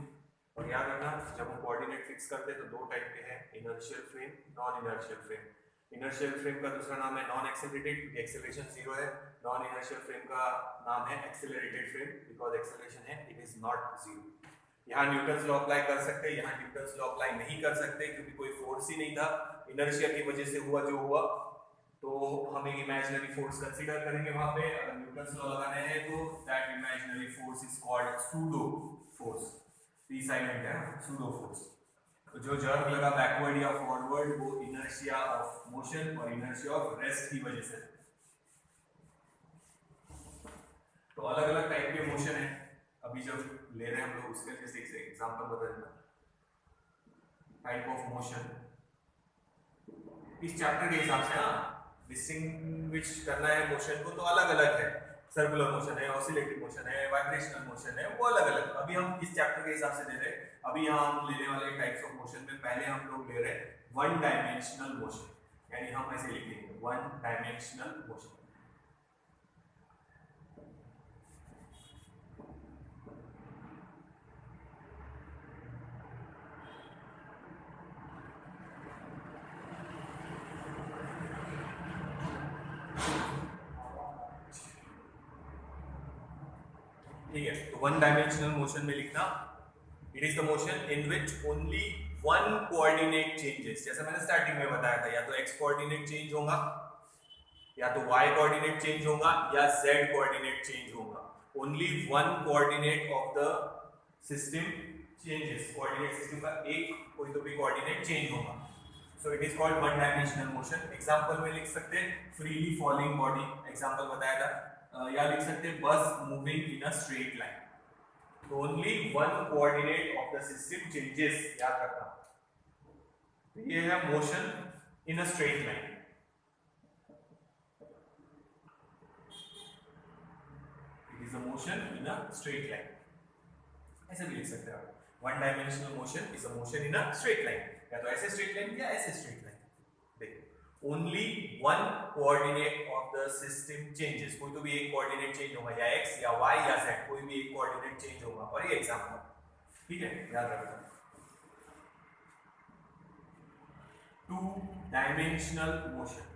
और याद रखना जब हम कोऑर्डिनेट फिक्स करते हैं तो दो टाइप के हैं, inertial frame, non inertial frame. Inertial frame का दूसरा नाम है नॉन एक्सेलरेटेड, क्योंकि एक्सेलरेशन जीरो है। नॉन इनर्शियल फ्रेम का नाम है एक्सेलरेटेड फ्रेम, बिकॉज एक्सेलरेशन है इट इज नॉट जीरो। यहाँ न्यूटन्स लॉ अप्लाई कर सकते हैं, यहाँ न्यूटन्स लॉ अप्लाई नहीं कर सकते क्योंकि कोई फोर्स ही नहीं था, इनर्शिया की वजह से हुआ जो हुआ। तो हम एक इमेजिनरी फोर्स कंसीडर करेंगे वहां पे। अगर न्यूटन्स लॉ लगाने हैं तो that imaginary force is called pseudo force, T silent है सूडो फोर्स। तो जो जर्क लगा बैकवर्ड या फॉरवर्ड वो इनर्शिया ऑफ मोशन और इनर्शिया ऑफ रेस्ट की वजह से। तो अलग अलग टाइप के मोशन है, अभी जब ले रहे हैं हम लोग उसके जैसे एक एग्जांपल बता देता टाइप ऑफ मोशन इस चैप्टर के हिसाब से। हाँ, डिस्टिंग्विश करना है मोशन को तो अलग अलग है, सर्कुलर मोशन है, ऑसिलेटिव मोशन है, वाइब्रेशनल मोशन है, वो अलग अलग। अभी हम इस चैप्टर के हिसाब से दे रहे हैं। अभी यहाँ हम लेने वाले टाइप्स ऑफ मोशन में पहले हम लोग ले रहे हैं वन डायमेंशनल मोशन, यानी हम ऐसे लिखेंगे वन डायमेंशनल मोशन। ठीक है, तो वन डायमेंशनल मोशन में लिखना it is the motion in which only one coordinate changes. जैसे मैंने स्टार्टिंग में बताया था, या तो एक्स कोऑर्डिनेट चेंज होगा, या तो वाई कोऑर्डिनेट चेंज होगा, या जेड कोऑर्डिनेट चेंज होगा। Only one coordinate of the system changes, coordinate system का एक कोई तो भी कोऑर्डिनेट चेंज होगा। So it is called one dimensional motion. Example में लिख सकते हैं फ्रीली फॉलिंग बॉडी, एग्जांपल बताया था, या लिख सकते हैं bus moving in a straight line. तो only one coordinate of the system changes, याद रखना। तो ये है motion in a straight line. It is a motion in a straight line, ऐसे भी लिख सकते हैं आप। One dimensional motion is a motion in a straight line, या तो ऐसे स्ट्रेट लाइन या ऐसे straight line. Only one coordinate of the system changes, कोई तो भी एक कोऑर्डिनेट चेंज होगा, या एक्स या वाई या जेड, कोई भी एक कोऑर्डिनेट चेंज होगा। और ये एग्जांपल, ठीक है, याद रखना। टू डायमेंशनल मोशन,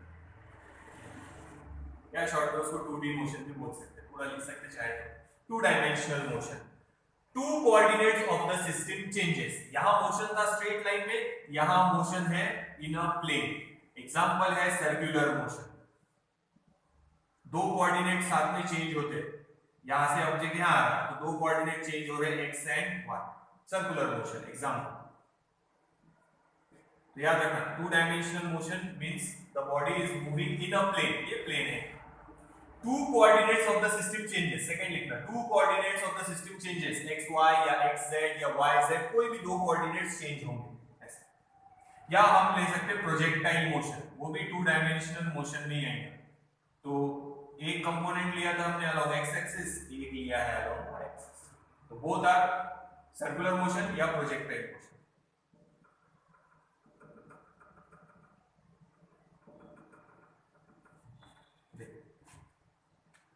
या शॉर्ट में उसको 2D मोशन भी बोल सकते हैं, पूरा लिख सकते चाहे तो। Two dimensional motion, two coordinates of the system changes. यहां मोशन था स्ट्रेट लाइन में, यहां मोशन है इन अ प्लेन। एग्जांपल है सर्कुलर मोशन, दो कोऑर्डिनेट साथ में चेंज होते हैं, यहां से ऑब्जेक्ट यहां आ रहा है तो दो कोऑर्डिनेट चेंज हो रहे हैं X and Y, circular motion example. तो याद रखना two dimensional motion means the body is moving in a plane, ये प्लेन है। Two coordinates of the system changes, second लिखना, two coordinates of the system changes, X Y या X Z या Y Z, कोई भी दो coordinates change होंगे ऐसा। या हम ले सकते हैं प्रोजेक्टाइल मोशन, वो भी टू डायमेंशनल मोशन में ही आएगा। तो एक कंपोनेंट लिया था हमने अलोंग एक्स एक्सिस, एक लिया है अलोंग वाई एक्सिस, तो बोथ आर सर्कुलर मोशन या प्रोजेक्टाइल मोशन।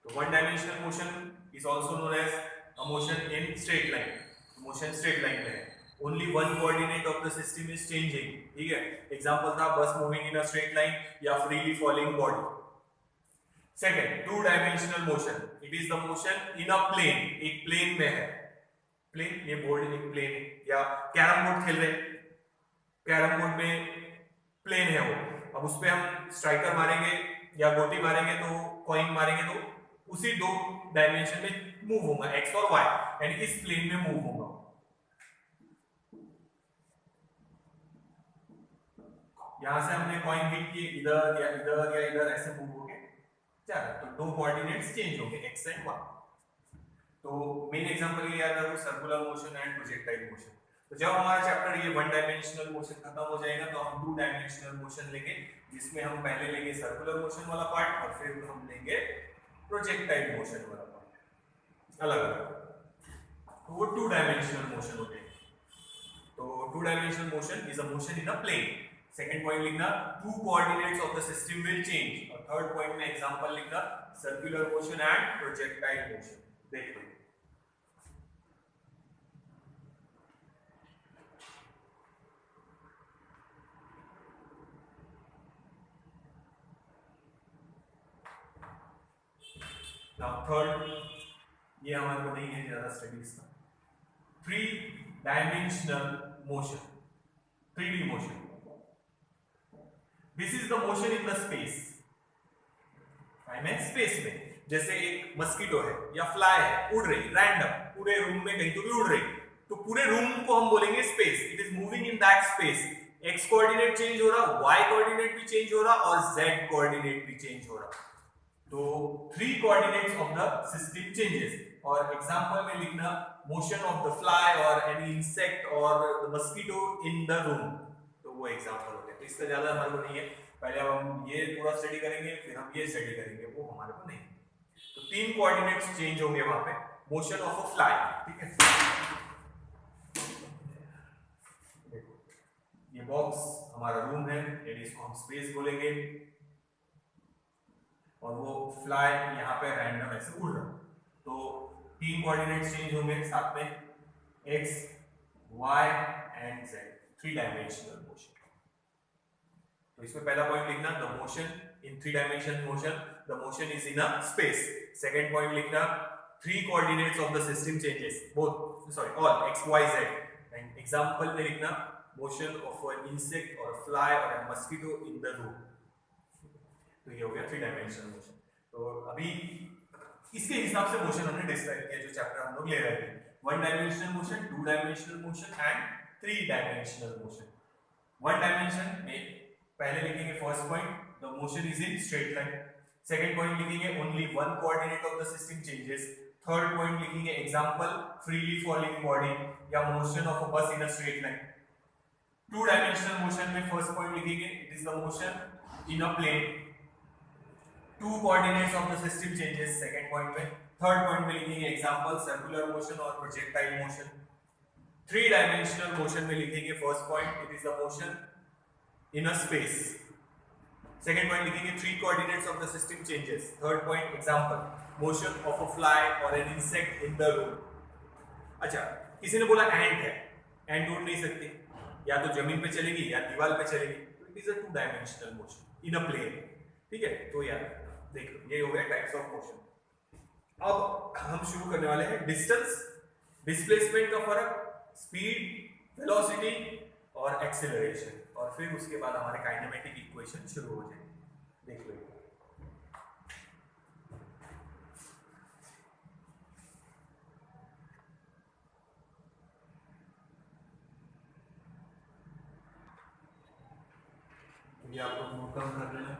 तो one dimensional motion is also known as a motion in straight line, motion straight line में है, only one coordinate of the system is changing. ठीक है, example था bus moving in a straight line या freely falling body. Second, two dimensional motion, it is the motion in a plane, एक plane में है। Plane, ये board एक plane है, या कैरम बोर्ड खेल रहे हैं, कैरम बोर्ड में प्लेन है वो, अब उस पे हम स्ट्राइकर मारेंगे या गोटी मारेंगे तो कॉइन मारेंगे तो उसी दो डायमेंशन में मूव होगा, एक्स और वाई, यानी इस प्लेन में मूव होगा। यहां से हमने कॉइन हिट किए, इधर या इधर या इधर ऐसे मूव हो गए, तो दो कोऑर्डिनेट्स चेंज होंगे एक्स एंड वाई। तो मेन एग्जांपल ये याद रखो circular motion and projectile motion. तो जब हमारा चैप्टर ये वन डायमेंशनल मोशन खत्म हो जाएगा तो हम टू डायमेंशनल मोशन लेंगे, जिसमें हम पहले लेंगे सर्कुलर मोशन वाला पार्ट और फिर हम लेंगे प्रोजेक्टाइल मोशन वाला पार्ट, अलग अलग। तो वो टू डायमेंशनल मोशन हो गए। तो two dimensional motion is a motion in a plane. Second point लिखना, two coordinates of the system will change. और थर्ड पॉइंट में एग्जांपल लिखना, circular motion and projectile motion. देखो अब थर्ड, ये हमारे को नहीं है ज्यादा स्टडी इसका, 3-dimensional motion, 3D motion. This is the motion in the space. Time है स्पेस में, जैसे एक मस्कीटो है या फ्लाई है, उड़ रही रैंडम पूरे रूम में कहीं तो भी उड़ रही, तो पूरे रूम को हम बोलेंगे space. It is moving in that space. X coordinate change हो रहा, वाई कोऑर्डिनेट भी चेंज हो रहा और जेड कोऑर्डिनेट भी चेंज हो रहा. तो 3 coordinates of the system changes. और एग्जांपल में लिखना मोशन ऑफ द फ्लाई और एनी इंसेक्ट और the mosquito in the room. तो वो एग्जांपल होते हैं. तो इसका ज्यादा हमारे को नहीं है. पहले हम ये पूरा स्टडी करेंगे, फिर हम ये स्टडी करेंगे, वो हमारे को नहीं. तो 3 कोऑर्डिनेट्स चेंज होंगे वहां पे. मोशन ऑफ अ फ्लाई, ठीक है. देखो ये बॉक्स हमारा रूम है, यानी इसको हम स्पेस बोलेंगे. और वो फ्लाई यहाँ पे रैंडम ऐसे उड़ रहा. तो 3 कोऑर्डिनेट्स चेंज होंगे साथ में, x, y and z. 3-dimensional motion. तो इसमें पहला पॉइंट लिखना, the motion in 3-dimensional motion, the motion is in a space. Second point लिखना, 3 coordinates of the system changes, both all x, y, z. And example में लिखना motion of an insect और fly और an mosquito in the room. तो ये हो गया 3-dimensional motion. तो अभी इसके हिसाब से मोशन हमने डिस्क्राइब किया जो चैप्टर हम लोग ले रहे थे. 1-dimensional motion, 2-dimensional motion and 3-dimensional motion. 1 dimension में पहले लिखेंगे first point, the motion is in straight line. Second point लिखेंगे only 1 coordinate of the system changes. Third point लिखेंगे एग्जांपल फ्रीली फॉलिंग बॉडी या motion of a bus in a straight line. 2-dimensional motion में first point लिखेंगे it is the motion in a plane. 2 coordinates of the system changes second point में. Third point में लिखेंगे example circular motion और projectile motion. 3-dimensional motion में लिखेंगे first point it is the motion in a space. Second point लिखेंगे 3 coordinates of the system changes. Third point example motion of a fly और an insect in the room. अच्छा, किसी ने बोला एंट है, एंट उड़ नहीं सकती, या तो जमीन पे चलेगी या दीवार पे चलेगी. तो it is a 2-dimensional motion in a plane. ठीक है, तो यार देखो ये हो गया टाइप्स ऑफ मोशन. अब हम शुरू करने वाले हैं डिस्टेंस, डिस्प्लेसमेंट का फर्क, स्पीड, वेलोसिटी और एक्सेलरेशन. और फिर उसके बाद हमारे काइनेमेटिक इक्वेशन शुरू हो जाएंगे. देख लो ये आप लोग नोट डाउन कर लेना.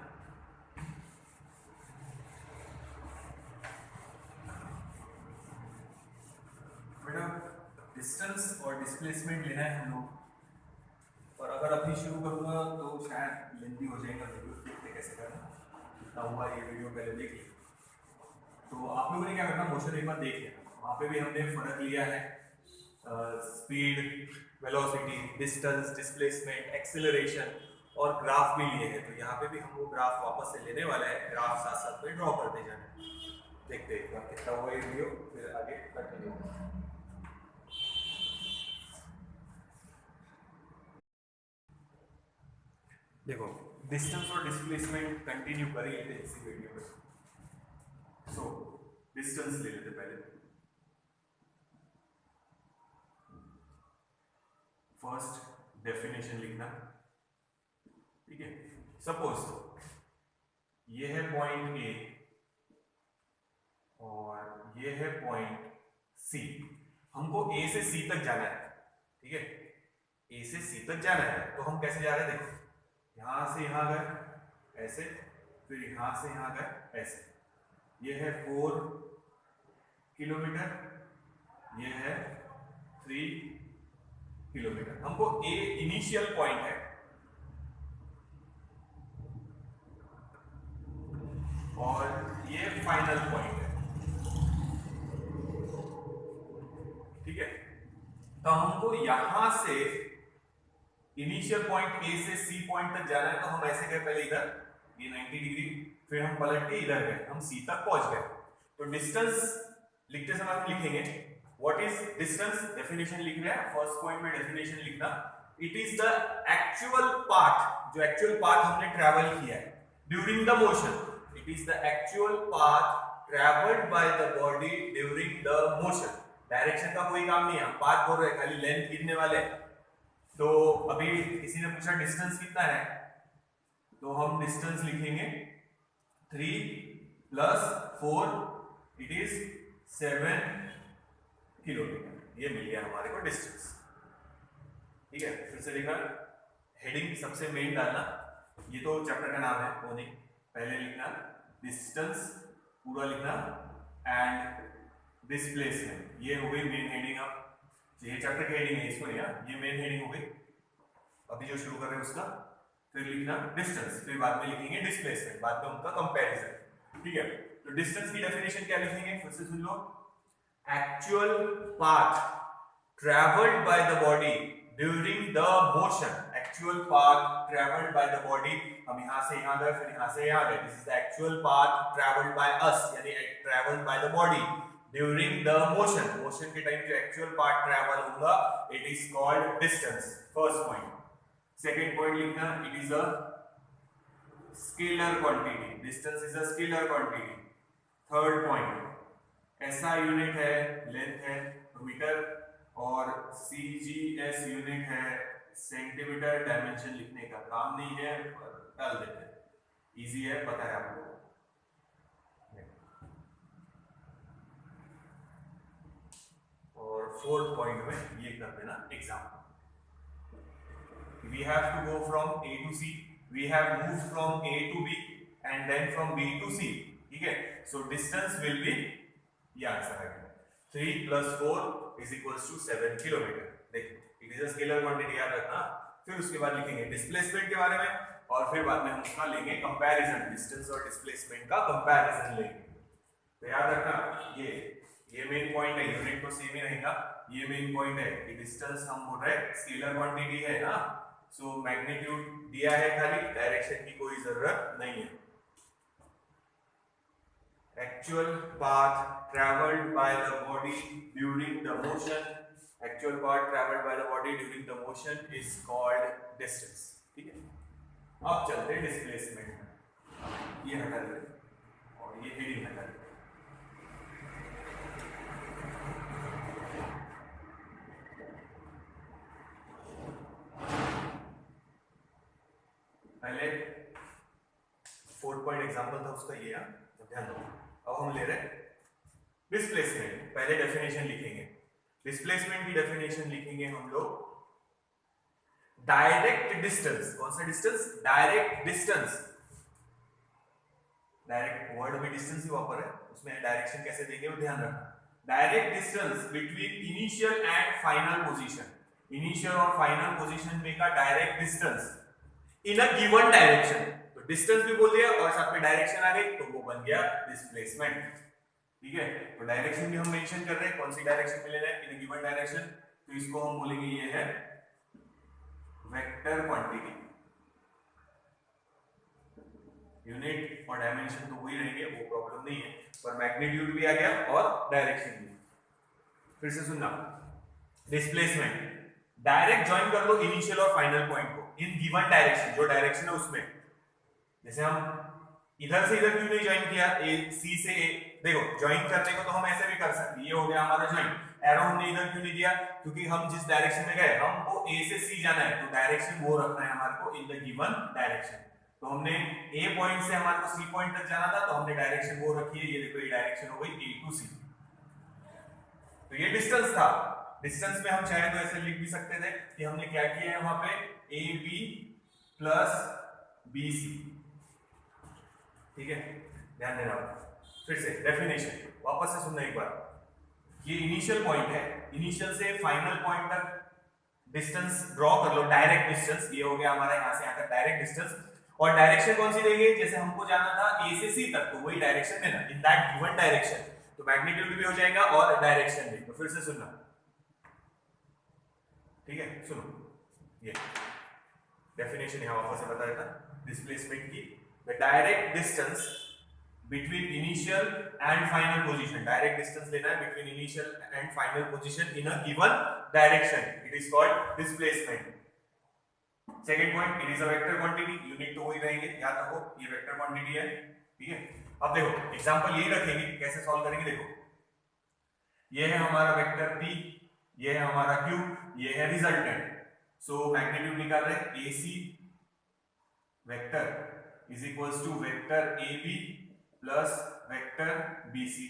बेटा डिस्टेंस और डिस्प्लेसमेंट लेना है हम लोग. और अगर अभी शुरू करूंगा तो शायद लेंथी हो जाएगा वीडियो. देखते कैसे करना. कितना हुआ ये वीडियो पहले देख लिया. तो आप लोगों ने क्या करना, मोशन एक बार देख लिया. वहाँ पे भी हमने फर्क लिया है, speed, velocity, distance, displacement, acceleration और ग्राफ भी लिए हैं. तो यहाँ पे भी हम वो ग्राफ वापस से लेने वाला है. ग्राफ साथ साथ में ड्रॉ करते जाना. देखते हैं कितना हुआ ये वीडियो, फिर आगे कंटिन्यू. देखो डिस्टेंस और डिस्प्लेसमेंट कंटिन्यू कर ही लेते इसी वीडियो में. सो डिस्टेंस ले लेते पहले. फर्स्ट डेफिनेशन लिखना. ठीक है, सपोज ये है पॉइंट ए और ये है पॉइंट सी. हमको ए से सी तक जाना है. ठीक है, ए से सी तक जाना है. तो हम कैसे जा रहे हैं, देखो यहां से यहां गए ऐसे, फिर यहां से यहां गए ऐसे. ये है 4 किलोमीटर, ये है 3 किलोमीटर. हमको ए इनिशियल पॉइंट है और ये फाइनल पॉइंट है. ठीक है, तो हमको यहां से इनिशियल पॉइंट ए से सी पॉइंट तक जाना है. तो हम ऐसे गए पहले इधर, ये 90 डिग्री, फिर हम पलट के इधर गए, हम सी तक पहुंच गए. तो डिस्टेंस लिखते समय हम लिखेंगे व्हाट इज डिस्टेंस. डेफिनेशन लिख रहे हैं, फर्स्ट पॉइंट में डेफिनेशन लिखना. It is the actual path, जो एक्चुअल पाथ हमने ट्रैवल किया है during the motion. It is the actual path travelled by the body during the motion. Direction का कोई काम नहीं है, पाथ बोल रहे हैं, खाली लेंथ गिनने वाले हैं। तो अभी किसी ने पूछा डिस्टेंस कितना है, तो हम डिस्टेंस लिखेंगे 3 + 4 इट इज 7 किलोमीटर। ये मिल गया हमारे को डिस्टेंस। ठीक है, फिर से लिखना, हेडिंग सबसे मेन डालना, ये तो चैप्टर का नाम है वो नहीं, पहले लिखना डिस्टेंस पूरा लिखना एंड डिस्प्लेसमेंट, ये हो गई मेन हेडिंग। अब ये चैप्टर की हेडिंग है, इसको नहीं, ये मेन हेडिंग हो गई अभी जो शुरू कर रहे हैं उसका। फिर लिखना डिस्टेंस, फिर बाद में लिखेंगे डिस्प्लेसमेंट, बाद में उनका कंपैरिजन। ठीक है, तो डिस्टेंस की डेफिनेशन क्या लिखेंगे, फिर से सुन लो, actual path travelled by the body during the motion. Actual path travelled by the body, हम यहां से यहां गए, फिर यहां से यहां गए, this is the actual path travelled by us, यानी travelled by the body during the motion. Motion के टाइम जो एक्चुअल पाथ ट्रैवल होगा it is called distance. First point. Second point लिखना, it is a scalar quantity, distance is a scalar quantity. Third point, ऐसा unit है, length है metre, और CGS unit है centimetre. Dimension लिखने का काम नहीं है, पर डाल देते हैं, इजी है, पता है आपको। और फोर्थ पॉइंट में ये कर देना example, we have to go from A to C, we have moved from A to B and then from B to C। ठीक है, so distance will be, ये आंसर है 3 + 4 = 7 किलोमीटर। देखिए, it is a scalar quantity, याद रखना। फिर उसके बाद लिखेंगे डिस्प्लेसमेंट के बारे में, और फिर बाद में हम उसका लेंगे कंपैरिजन, डिस्टेंस और डिस्प्लेसमेंट का कंपैरिजन लेंगे। तो याद रखना, ये मेन पॉइंट है, यूनिट तो सेम ही रहेगा। ये मेन पॉइंट है कि डिस्टेंस हम बोल रहे हैं स्केलर क्वांटिटी है ना, सो मैग्नीट्यूड दिया है, खाली डायरेक्शन की कोई जरूरत नहीं है। Actual path traveled by the body during the motion, actual path traveled by the body during the motion is called distance। ठीक है, अब चलते हैं डिस्प्लेसमेंट में। ये हटा देते और ये हेडिंग हटा देते। पहले 4 पॉइंट एग्जांपल था उसका, ये ध्यान दो। अब हम ले रहे हैं डिस्प्लेसमेंट। पहले डेफिनेशन लिखेंगे, डिस्प्लेसमेंट की डेफिनेशन लिखेंगे हम लोग, डायरेक्ट डिस्टेंस। कौन सा distance? Direct distance. Direct word में डिस्टेंस ही वापर है, उसमें डायरेक्शन कैसे देंगे वो ध्यान रखना। Direct distance between initial and final position, initial और फाइनल पोजीशन में का direct distance in a given direction. तो डिस्टेंस भी बोल दिया और साथ में डायरेक्शन आ गई, तो वो बन गया डिस्प्लेसमेंट। ठीक है, तो डायरेक्शन भी हम मेंशन कर रहे हैं, कौन सी डायरेक्शन में लेना है, इन अ गिवन डायरेक्शन। तो इसको हम बोलेंगे ये है वेक्टर क्वांटिटी। यूनिट और डायमेंशन तो वही रहेंगे, वो प्रॉब्लम नहीं है, पर मैग्नीट्यूड भी आ गया और डायरेक्शन भी। फिर से सुनना, डिस्प्लेसमेंट डायरेक्ट ज्वाइन कर लो इनिशियल और फाइनल पॉइंट को इन गिवन डायरेक्शन, जो डायरेक्शन है उसमें। जैसे हम इधर से इधर क्यों नहीं ज्वाइन किया, ए सी से ए, देखो ज्वाइन करने को तो हम ऐसे भी कर सकते, ये हो गया हमारा ज्वाइन। एरो हमने इधर क्यों नहीं दिया, क्योंकि हम जिस डायरेक्शन में गए हमको ए से सी जाना है, तो डायरेक्शन वो रखना है हमारे को इन द गिवन डायरेक्शन। तो हमने ए पॉइंट से हमारे को सी पॉइंट तक जाना था, तो हमने डायरेक्शन वो रखी है, ये देखो ये डायरेक्शन हो गई ए टू सी। तो ये डिस्टेंस था। डिस्टेंस में हम चाहे तो ऐसे लिख भी सकते थे कि हमने क्या किया है वहां पे A B plus B C. ठीक है, ध्यान देना। फिर से डेफिनेशन वापस से सुनना एक बार। ये इनिशियल पॉइंट है, इनिशियल से फाइनल पॉइंट तक डिस्टेंस ड्रॉ कर लो, डायरेक्ट डिस्टेंस। ये हो गया हमारा यहां से यहां तक डायरेक्ट डिस्टेंस। और डायरेक्शन कौन सी देंगे, जैसे हमको जाना था ए से सी तक, तो वही डायरेक्शन देना इन दैट गिवन डायरेक्शन। तो मैग्नीट्यूड भी हो जाएगा और डायरेक्शन भी। तो फिर से सुनना, ठीक है, सुनो ये डेफिनेशन यहां वापस से बता देता डिस्प्लेसमेंट की। The direct distance between initial and final position, direct distance लेना है between initial and final position in a given direction, it is called displacement. Second point, it is a vector quantity. Unit तो वही रहेंगे, याद रखो ये vector quantity है। ठीक है, अब देखो एग्जांपल यही रखेंगे, कैसे सॉल्व करेंगे। देखो ये है हमारा वेक्टर P, ये है हमारा Q, ये है रिजल्टेंट। सो मैग्नीट्यूड निकाल रहे हैं, AC vector is equals to vector AB plus vector BC।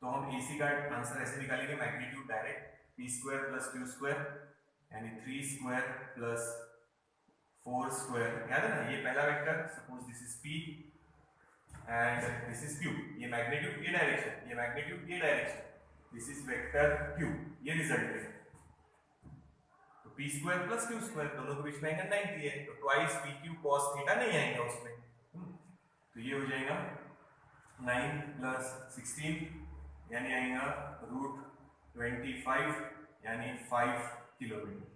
तो हम AC का आंसर ऐसे निकालेंगे, magnitude direct P square plus Q square यानी 3 स्क्वायर प्लस 4 स्क्वायर। याद है ना, ये पहला vector, suppose this is P and this is Q। ये मैग्नीट्यूड ये डायरेक्शन, ये मैग्नीट्यूड ये direction, this is vector Q, ये रिजल्ट है। तो P square plus Q square दोनों के बीच में एंगल 90 है, तो ट्वाइस PQ cos थीटा नहीं आएगा उसमें। तो ये हो जाएगा 9 प्लस 16 यानी आएगा √25 यानी 5 किलोमीटर।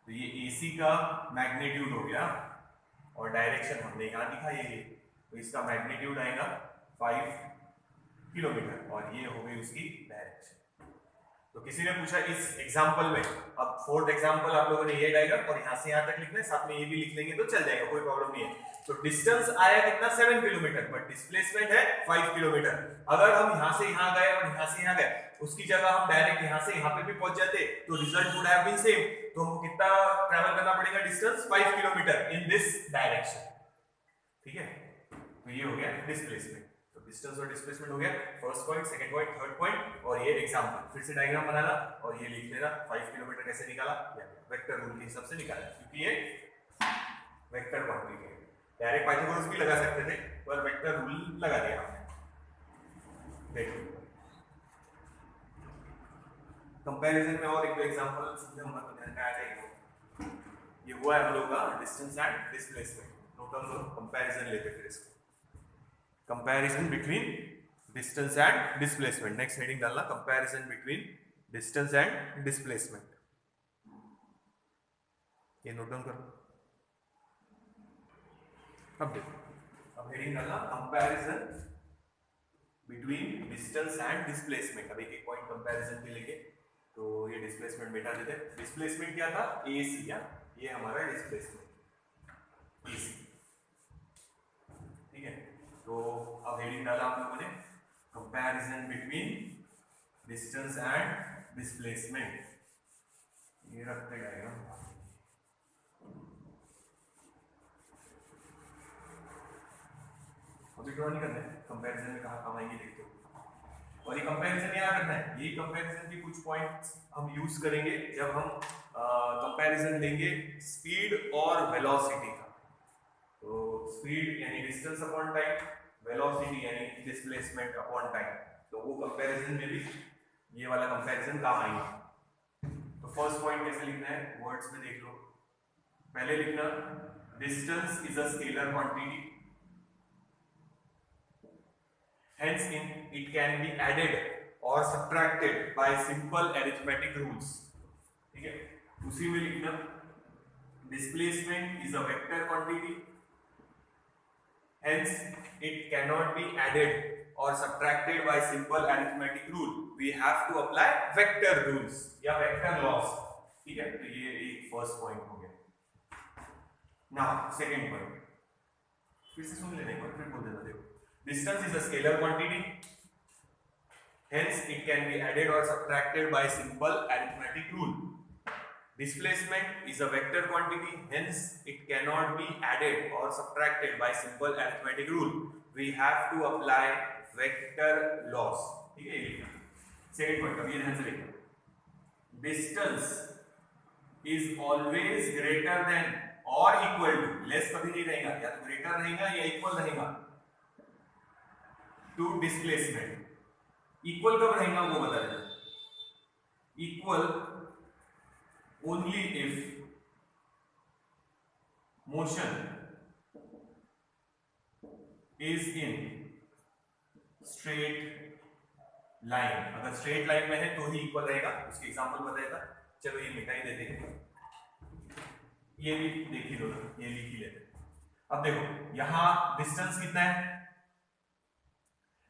तो ये AC का मैग्नीट्यूड हो गया और डायरेक्शन हमने यहाँ दिखाई है, तो इसका मैग्नीट्यूड आएगा 5 किलोमीटर और ये हो गई उसकी डायरेक्शन। तो किसी ने पूछा इस एग्जांपल में, अब फोर्थ एग्जांपल आप लोगों ने ये डायग्राम और यहाँ से यहाँ तक लिखना है, साथ में ये भी लिख लेंगे तो चल जाएगा, कोई प्रॉब्लम नहीं है। तो डिस्टेंस आया कितना 7 किलोमीटर, बट डिस्प्लेसमेंट है 5 किलोमीटर। अगर हम यहाँ से यहाँ गए और यहाँ से यहाँ गए, उसकी जगह हम डायरेक्ट यहाँ से यहाँ पे भी पहुंच जाते तो result would have been same. तो हमको कितना ट्रैवल करना पड़ेगा distance 5 kilometre in this direction. ठीक है, तो ये हो गया डिस्प्लेसमेंट। तो डिस्टेंस और डिस्प्लेसमेंट हो गया first point, second point, third point. और ये एग्जांपल फिर से डायग्राम बनाना और ये लिख लेना 5 किलोमीटर कैसे निकाला, वेक्टर रूल के हिसाब से निकाला, क्योंकि ये वेक्टर क्वांटिटी है। डायरेक्ट पाइथागोरस भी लगा सकते थे पर वेक्टर रूल लगा दिया हमने। देखो कंपैरिजन में और एक दो एग्जांपल सीधे हमारे ध्यान में आ जाएगा। ये हुआ है हम लोग का distance and displacement. Note down करो, कंपैरिजन लेते फिर इसको, comparison between distance and displacement. Next heading डालना comparison between distance and displacement. ये नोट डाउन करो। अब देखो, अब हेडिंग डालना comparison between distance and displacement. अब एक एक पॉइंट कंपैरिजन के लेके, तो ये डिस्प्लेसमेंट बेटा देते हैं। डिस्प्लेसमेंट क्या था, AC, या ये हमारा डिस्प्लेसमेंट AC। ठीक है, तो अब हेडिंग डाला आप लोगों ने comparison between distance and displacement. ये रखते डायग्राम, अभी ड्रॉ नहीं करना है, कंपैरिजन में कहाँ काम आएंगे देखते हो। और ये कंपैरिजन याद रखना है, ये कंपैरिजन के कुछ पॉइंट्स हम यूज करेंगे जब हम कंपैरिजन लेंगे स्पीड और वेलोसिटी का। तो स्पीड यानी डिस्टेंस अपॉन टाइम, वेलोसिटी यानी डिस्प्लेसमेंट अपॉन टाइम, तो वो कंपैरिजन में भी ये वाला कंपैरिजन काम आएगा। तो फर्स्ट पॉइंट कैसे लिखना है, वर्ड्स में देख लो। पहले लिखना distance is a scalar quantity, hence it can be added or subtracted by simple arithmetic rules। ठीक है, उसी में लिखना displacement is a vector quantity, hence it cannot be added or subtracted by simple arithmetic rule, we have to apply vector rules या vector laws। ठीक है, तो ये एक फर्स्ट पॉइंट हो गया। नाउ सेकंड पॉइंट फिर से सुन लेना, एक बार फिर बोल देना। देखो, distance is a scalar quantity, hence it can be added or subtracted by simple arithmetic rule। Displacement is a vector quantity, hence it cannot be added or subtracted by simple arithmetic rule, we have to apply vector laws। ठीक है, second point अब ये ध्यान से देखो, distance is always greater than or equal to, less कभी नहीं रहेगा, या तो ग्रेटर रहेगा या इक्वल रहेगा टू डिस्प्लेसमेंट। इक्वल कब रहेगा वो बता देना, equal only if motion is in straight line. अगर स्ट्रेट लाइन में है तो ही इक्वल रहेगा, उसके एग्जांपल बताएगा। चलो ये मिटाई देते हैं, ये भी देख ही लो, ये लिख ही लेते। अब देखो यहां डिस्टेंस कितना है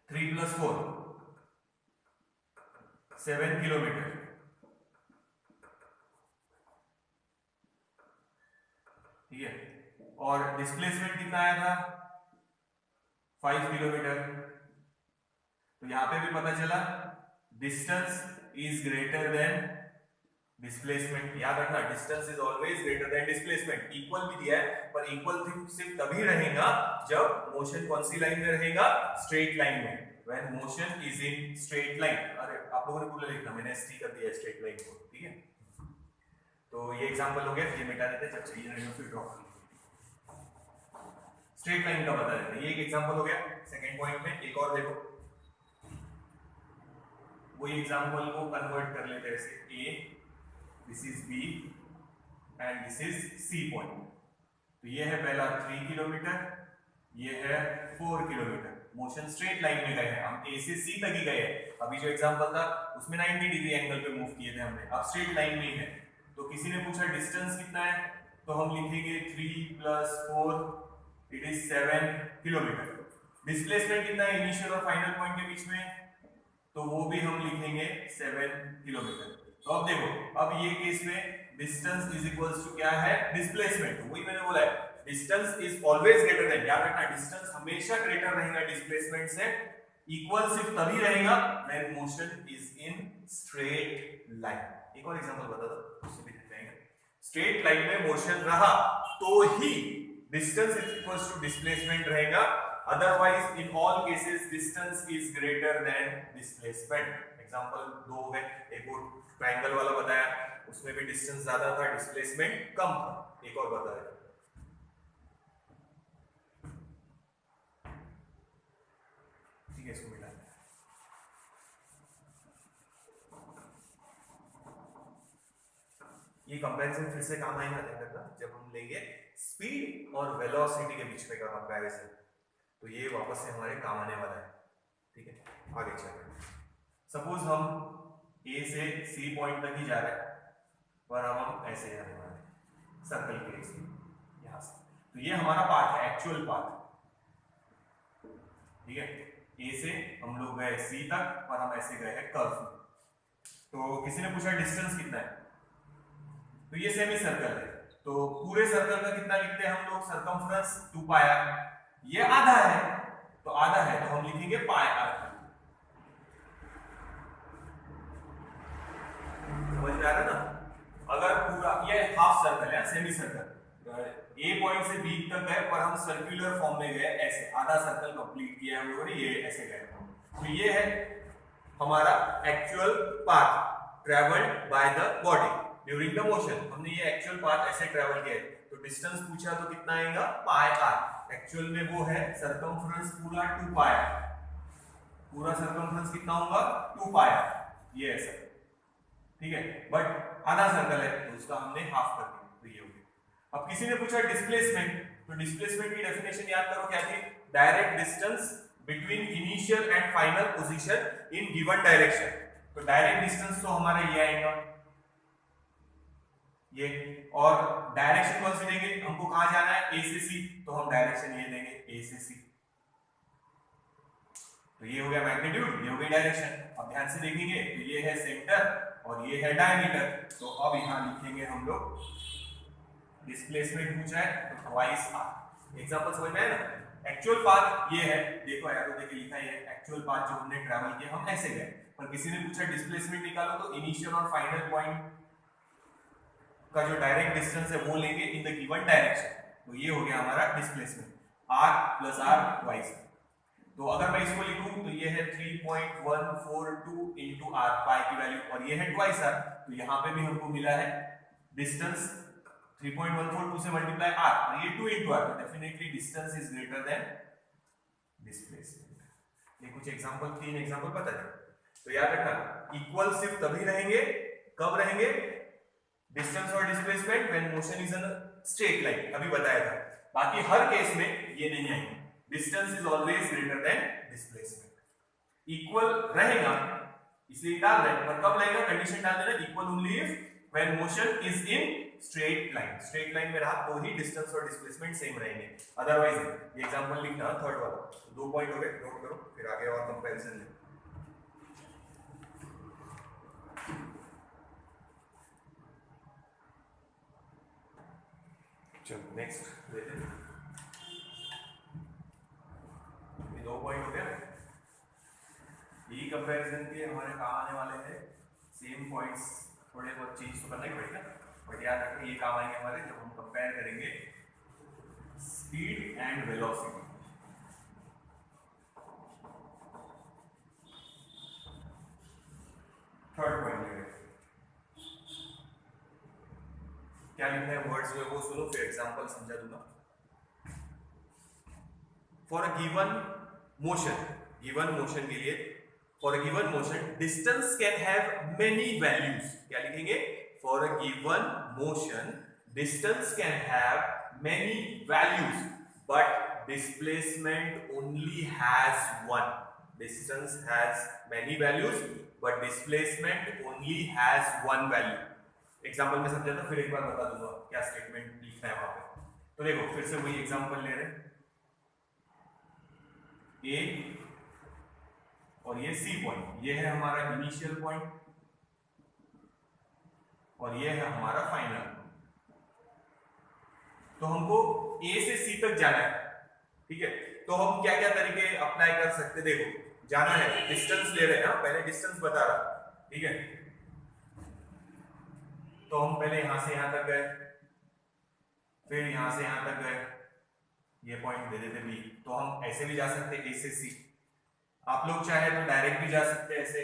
3 + 4 7 किलोमीटर। ठीक है, और डिस्प्लेसमेंट कितना आया था 5 किलोमीटर। तो यहां पे भी पता चला distance is greater than displacement. याद रखना distance is always greater than displacement. Equal भी दिया है पर इक्वल सिर्फ तभी रहेगा जब मोशन कौन सी लाइन में रहेगा, स्ट्रेट लाइन में। When motion is in straight line. अरे आप लोगों ने पूरा लिखना, मैंने एसटी कर दिया स्ट्रेट लाइन को, ठीक है। तो ये एग्जांपल हो गया, ये मिटा देते जब चाहिए रहेगा फिर ड्रॉ कर लेंगे। स्ट्रेट लाइन का बता देते, ये एक एग्जांपल हो गया। सेकंड पॉइंट में एक और देखो, वही एग्जांपल को कन्वर्ट कर लेते हैं ऐसे A, this is B and this is C point. तो ये है पहला 3 किलोमीटर, ये है 4 किलोमीटर। मोशन स्ट्रेट लाइन में गए हैं, हम ए से सी तक ही गए हैं। अभी जो एग्जांपल था उसमें 90 डिग्री एंगल पे मूव किए थे हमने, अब स्ट्रेट लाइन में ही है। तो किसी ने पूछा डिस्टेंस कितना है, तो हम लिखेंगे 3 + 4 इट इज 7 किलोमीटर। डिस्प्लेसमेंट कितना है इनिशियल और फाइनल पॉइंट के बीच में, तो वो भी हम लिखेंगे 7 किलोमीटर। तो अब देखो, अब ये केस में डिस्टेंस इज इक्वल्स टू क्या है, डिस्प्लेसमेंट। तो वही मैंने बोला है distance is always greater than. याद रखना डिस्टेंस हमेशा ग्रेटर रहेगा डिस्प्लेसमेंट से। इक्वल सिर्फ तभी रहेगा when motion is in straight line. एक और एग्जांपल बता दो, उससे भी देख जाएंगे। स्ट्रेट लाइन में मोशन रहा तो ही distance is equals to displacement रहेगा, otherwise in all cases distance is greater than displacement. Example 2 हो गए, एक और ट्रायंगल वाला बताया, उसमें भी डिस्टेंस ज्यादा था, डिस्प्लेसमेंट कम था। एक और बताया, ठीक है, इसको मिटा दें। ये कंपैरिजन फिर से काम आएगा ध्यान रखना, जब हम लेंगे स्पीड और वेलोसिटी के बीच में का कंपैरिजन, तो ये वापस से हमारे काम आने वाला है, ठीक है। आगे चलते, सपोज हम ए से सी पॉइंट तक ही जा रहे हैं और अब हम ऐसे जाने वाले हैं सर्कल के से यहां से। तो ये हमारा पाथ है, एक्चुअल पाथ, ठीक है। ए से हम लोग गए सी तक और हम ऐसे गए हैं कर्व। तो किसी ने पूछा डिस्टेंस कितना है, तो ये सेमी सर्कल है, तो पूरे सर्कल का कितना लिखते हैं हम लोग, सर्कमफ्रेंस 2 पाई आर। ये आधा है, तो आधा है तो हम लिखेंगे पाई आर। समझ में आ रहा है ना। अगर पूरा ये हाफ सर्कल है, सेमी सर्कल, ए पॉइंट से बी तक गए पर हम सर्कुलर फॉर्म में गए, ऐसे आधा सर्कल कंप्लीट किया हम लोगों ने, ये ऐसे गए। तो ये है हमारा actual path travelled by the body during the motion. हमने ये एक्चुअल पाथ ऐसे ट्रेवल किया है। तो डिस्टेंस पूछा तो कितना आएगा, पाई आर। एक्चुअल में वो है सर्कमफ्रेंस पूरा 2 पाई आर। पूरा सर्कमफ्रेंस कितना होगा, 2 पाई आर, ये ऐसा, ठीक है। बट आधा सर्कल है तो उसका हमने हाफ कर दिया, तो ये हो गया। अब किसी ने पूछा डिस्प्लेसमेंट, तो डिस्प्लेसमेंट की डेफिनेशन याद करो क्या थी, direct distance between initial and final position in given direction. तो डायरेक्ट डिस्टेंस तो हमारा ये आएगा, ये, और डायरेक्शन कौन सी देंगे, हमको कहां जाना है, ए से सी, तो हम डायरेक्शन ये देंगे ए से सी। तो ये हो गया मैग्नीट्यूड, ये हो गई डायरेक्शन। अब ध्यान से देखेंगे तो ये है सेंटर और ये है डायमीटर। तो अब यहां लिखेंगे हम लोग डिस्प्लेसमेंट पूछा है तो ट्वाइस आर। एग्जांपल समझ में आया ना। एक्चुअल पाथ ये है, देखो एरो देके लिखा है, एक्चुअल पाथ जो हमने ट्रैवल किया हम ऐसे गए। पर किसी ने पूछा डिस्प्लेसमेंट निकालो, तो इनिशियल और फाइनल पॉइंट का जो डायरेक्ट डिस्टेंस है वो लेंगे इन द गिवन डायरेक्शन। तो ये हो गया हमारा डिस्प्लेसमेंट, r + r ट्वाइस। तो अगर मैं इसको लिखूं तो ये है 3.142 * r, पाई की वैल्यू, और ये है ट्वाइस r। तो यहां पे भी हमको मिला है डिस्टेंस 3.142 से मल्टीप्लाई r, और ये 2 * r, तो definitely distance is greater than displacement. ये कुछ एग्जांपल, 3 एग्जांपल पता है। तो याद रखना इक्वल सिर्फ तभी रहेंगे, कब रहेंगे, डिस्टेंस और displacement when motion is in straight line, अभी बताया था। बाकी हर केस में ये नहीं आएंगे, distance is always greater than displacement. Equal रहेगा इसलिए डाल रहे हैं, पर कब रहेगा, कंडीशन डाल देना equal only if when motion is in straight line. Straight line में रहा तो ही डिस्टेंस और डिस्प्लेसमेंट सेम रहेंगे, अदरवाइज ये एग्जांपल लिखना थर्ड वाला। 2 पॉइंट हो गए, नोट करो, फिर आगे और कंपैरिजन ले। चलो नेक्स्ट लेते हैं। कंपैरिजन के हमारे काम आने वाले हैं सेम पॉइंट्स, थोड़े बहुत चेंज तो करना ही पड़ेगा, बट याद रखें ये काम आएंगे हमारे जब हम कंपेयर करेंगे speed and velocity. Third point ले क्या लिखना है, वर्ड्स जो है वो सुनो, फिर एग्जांपल समझा दूंगा। फॉर अ गिवन मोशन के लिए, for a given motion distance can have many values. क्या लिखेंगे, for a given motion distance can have many values but displacement only has one. Distance has many values but displacement only has one value. Example में समझा था, फिर एक बार बता दूंगा क्या स्टेटमेंट लिखना है वहां पे। तो देखो फिर से वही एग्जांपल ले रहे हैं, ए और ये सी पॉइंट, ये है हमारा इनिशियल पॉइंट और ये है हमारा फाइनल। तो हमको ए से सी तक जाना है, ठीक है। तो हम क्या क्या तरीके अप्लाई कर सकते, देखो जाना है, डिस्टेंस ले रहे हैं, पहले डिस्टेंस बता रहा, ठीक है। तो हम पहले यहां से यहां तक गए, फिर यहां से यहां तक गए, ये पॉइंट दे देते बी। तो हम ऐसे भी जा सकते ए से सी, आप लोग चाहे तो डायरेक्ट भी जा सकते हैं ऐसे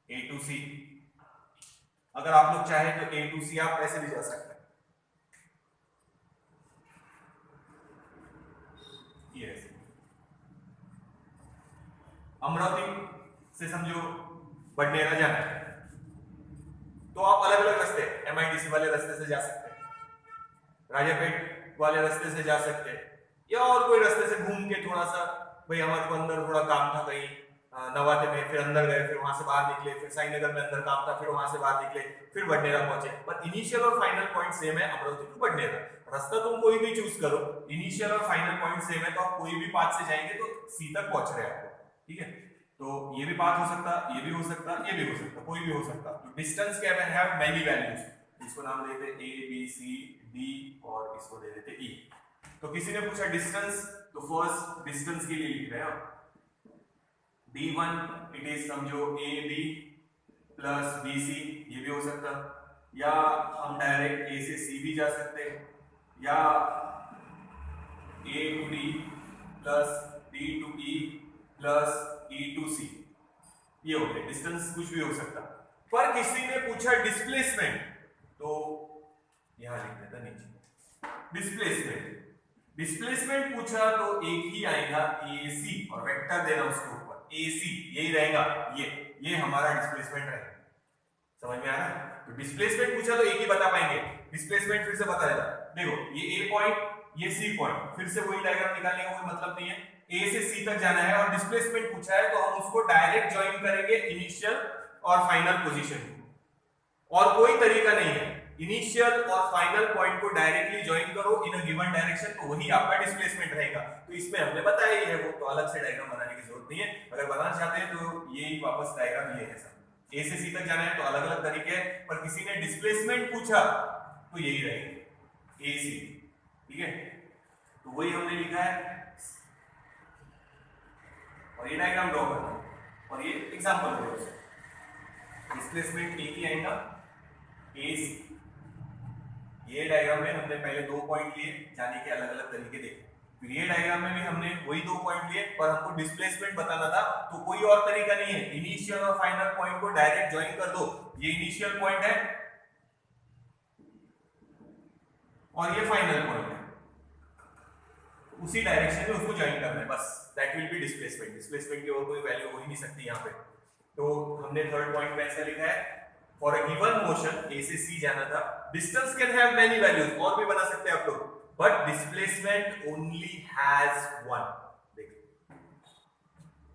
ए टू सी, अगर आप लोग चाहे तो ए टू सी आप ऐसे भी जा सकते हैं, ये ऐसे। अमरावती से समझो बडनेरा जाना है, तो आप अलग अलग रास्ते MIDC वाले रास्ते से जा सकते हैं, राजापेट वाले रास्ते से जा सकते हैं, या और कोई रास्ते से घूम के थोड़ा सा, भाई हमारे को अंदर थोड़ा काम था कहीं नवाते में, फिर अंदर गए, फिर वहां से बाहर निकले, फिर साई नगर में अंदर काम था, फिर वहां से बाहर निकले, फिर बडनेरा पहुंचे। पर इनिशियल और फाइनल पॉइंट सेम है, अमरावती टू बडनेरा। रास्ता तुम कोई भी चूज करो, इनिशियल और फाइनल पॉइंट सेम है, तो आप कोई भी पाथ से जाएंगे तो सी तक पहुंच रहे हैं आपको, ठीक है। तो ये भी पाथ हो सकता, ये भी हो सकता, ये भी हो सकता, कोई भी हो सकता। तो डिस्टेंस क्या है, मैनी वैल्यूज, इसको नाम देते A B C D और इसको दे देते E। तो किसी ने पूछा डिस्टेंस, तो फर्स्ट डिस्टेंस के लिए लिख रहे हैं D1, इट इज समझो AB प्लस BC, ये भी हो सकता, या हम डायरेक्ट A से C भी जा सकते हैं, या A to D plus D to E plus E to C, ये हो गया डिस्टेंस, कुछ भी हो सकता। पर किसी ने पूछा डिस्प्लेसमेंट, तो यहां लिख देता नीचे डिस्प्लेसमेंट पूछा तो एक ही आएगा AC और वेक्टर देना उसके ऊपर AC, यही रहेगा, ये हमारा डिस्प्लेसमेंट रहेगा। समझ में आ रहा है? तो डिस्प्लेसमेंट पूछा तो एक ही बता पाएंगे, डिस्प्लेसमेंट फिर से बता देता। देखो ये A पॉइंट, ये C पॉइंट, फिर से वही डायग्राम निकालने का कोई मतलब नहीं है, A से C तक जाना है और डिस्प्लेसमेंट पूछा है, तो हम उसको डायरेक्ट ज्वाइन करेंगे इनिशियल और फाइनल पोजीशन को, और कोई तरीका नहीं है। इनिशियल और फाइनल पॉइंट को डायरेक्टली ज्वाइन करो इन अ गिवन डायरेक्शन, तो वही आपका डिस्प्लेसमेंट रहेगा। तो इसमें हमने बताया ही है, वो तो अलग से डायग्राम बनाने की जरूरत नहीं है। अगर बनाना चाहते हैं तो यही वापस डायग्राम ये है सब, A से C तक जाना है तो अलग अलग तरीके हैं, पर किसी ने डिस्प्लेसमेंट पूछा तो यही रहेगा AC, ठीक है। तो वही हमने लिखा है और ये डायग्राम ड्रॉ करना और ये एग्जांपल है। डिस्प्लेसमेंट एक ही आएगा AC, ये डायग्राम में हमने पहले 2 पॉइंट लिए, जाने के अलग अलग तरीके देखे, फिर ये डायग्राम में भी हमने वही 2 पॉइंट लिए, पर हमको डिस्प्लेसमेंट बताना था, तो कोई और तरीका नहीं है, इनिशियल और फाइनल पॉइंट को डायरेक्ट ज्वाइन कर दो। ये इनिशियल पॉइंट है और ये फाइनल पॉइंट है, उसी डायरेक्शन में उसको ज्वाइन करना है, बस that will be displacement. Displacement की और कोई वैल्यू हो ही नहीं सकती यहाँ पे। तो हमने थर्ड पॉइंट में ऐसा लिखा है, for a given motion A से C जाना था, distance can have many values, और भी बना सकते हैं आप लोग, but displacement only has one. देखो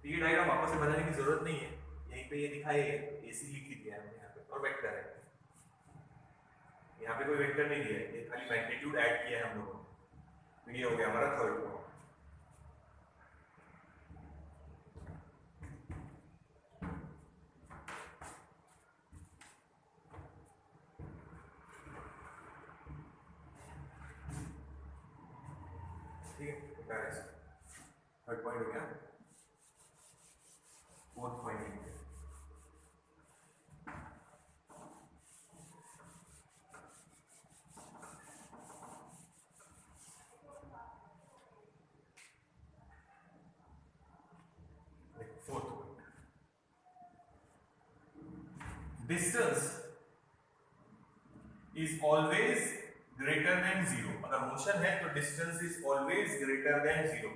ये डायग्राम वापस से बनाने की जरूरत नहीं है, यहीं पे ये दिखाया है, AC लिख दिया है हमने यहाँ पे, और वेक्टर है, यहाँ पे कोई वेक्टर नहीं दिया है, ये खाली मैग्नीट्यूड ऐड किया है हम लोगों ने। ये हो गया हमारा थर्ड पॉइंट। ठीक है, थर्ड पॉइंट हो गया। Fourth point distance is always greater than zero. अगर मोशन है तो distance is always greater than zero,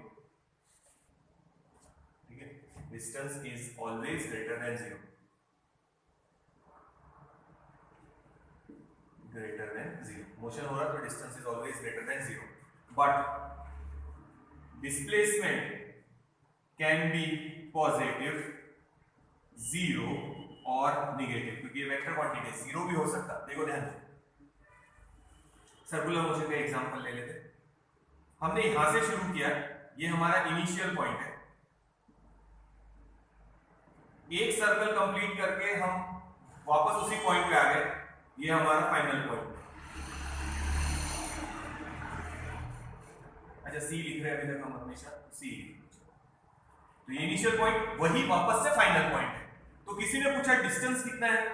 ठीक है, distance is always greater than zero, greater than zero. Motion हो रहा तो distance is always greater than zero, but displacement can be positive, zero और negative, क्योंकि ये वेक्टर क्वांटिटी है, zero भी हो सकता है। देखो ध्यान दो, सर्कुलर मोशन का एग्जांपल ले लेते हैं। हमने यहां से शुरू किया, ये हमारा इनिशियल पॉइंट है, एक सर्कल कंप्लीट करके हम वापस उसी पॉइंट पे आ गए, ये हमारा फाइनल पॉइंट। अच्छा सी लिख रहे हैं अभी तक हम हमेशा सी, तो ये इनिशियल पॉइंट वही वापस से फाइनल पॉइंट है। तो किसी ने पूछा डिस्टेंस कितना है,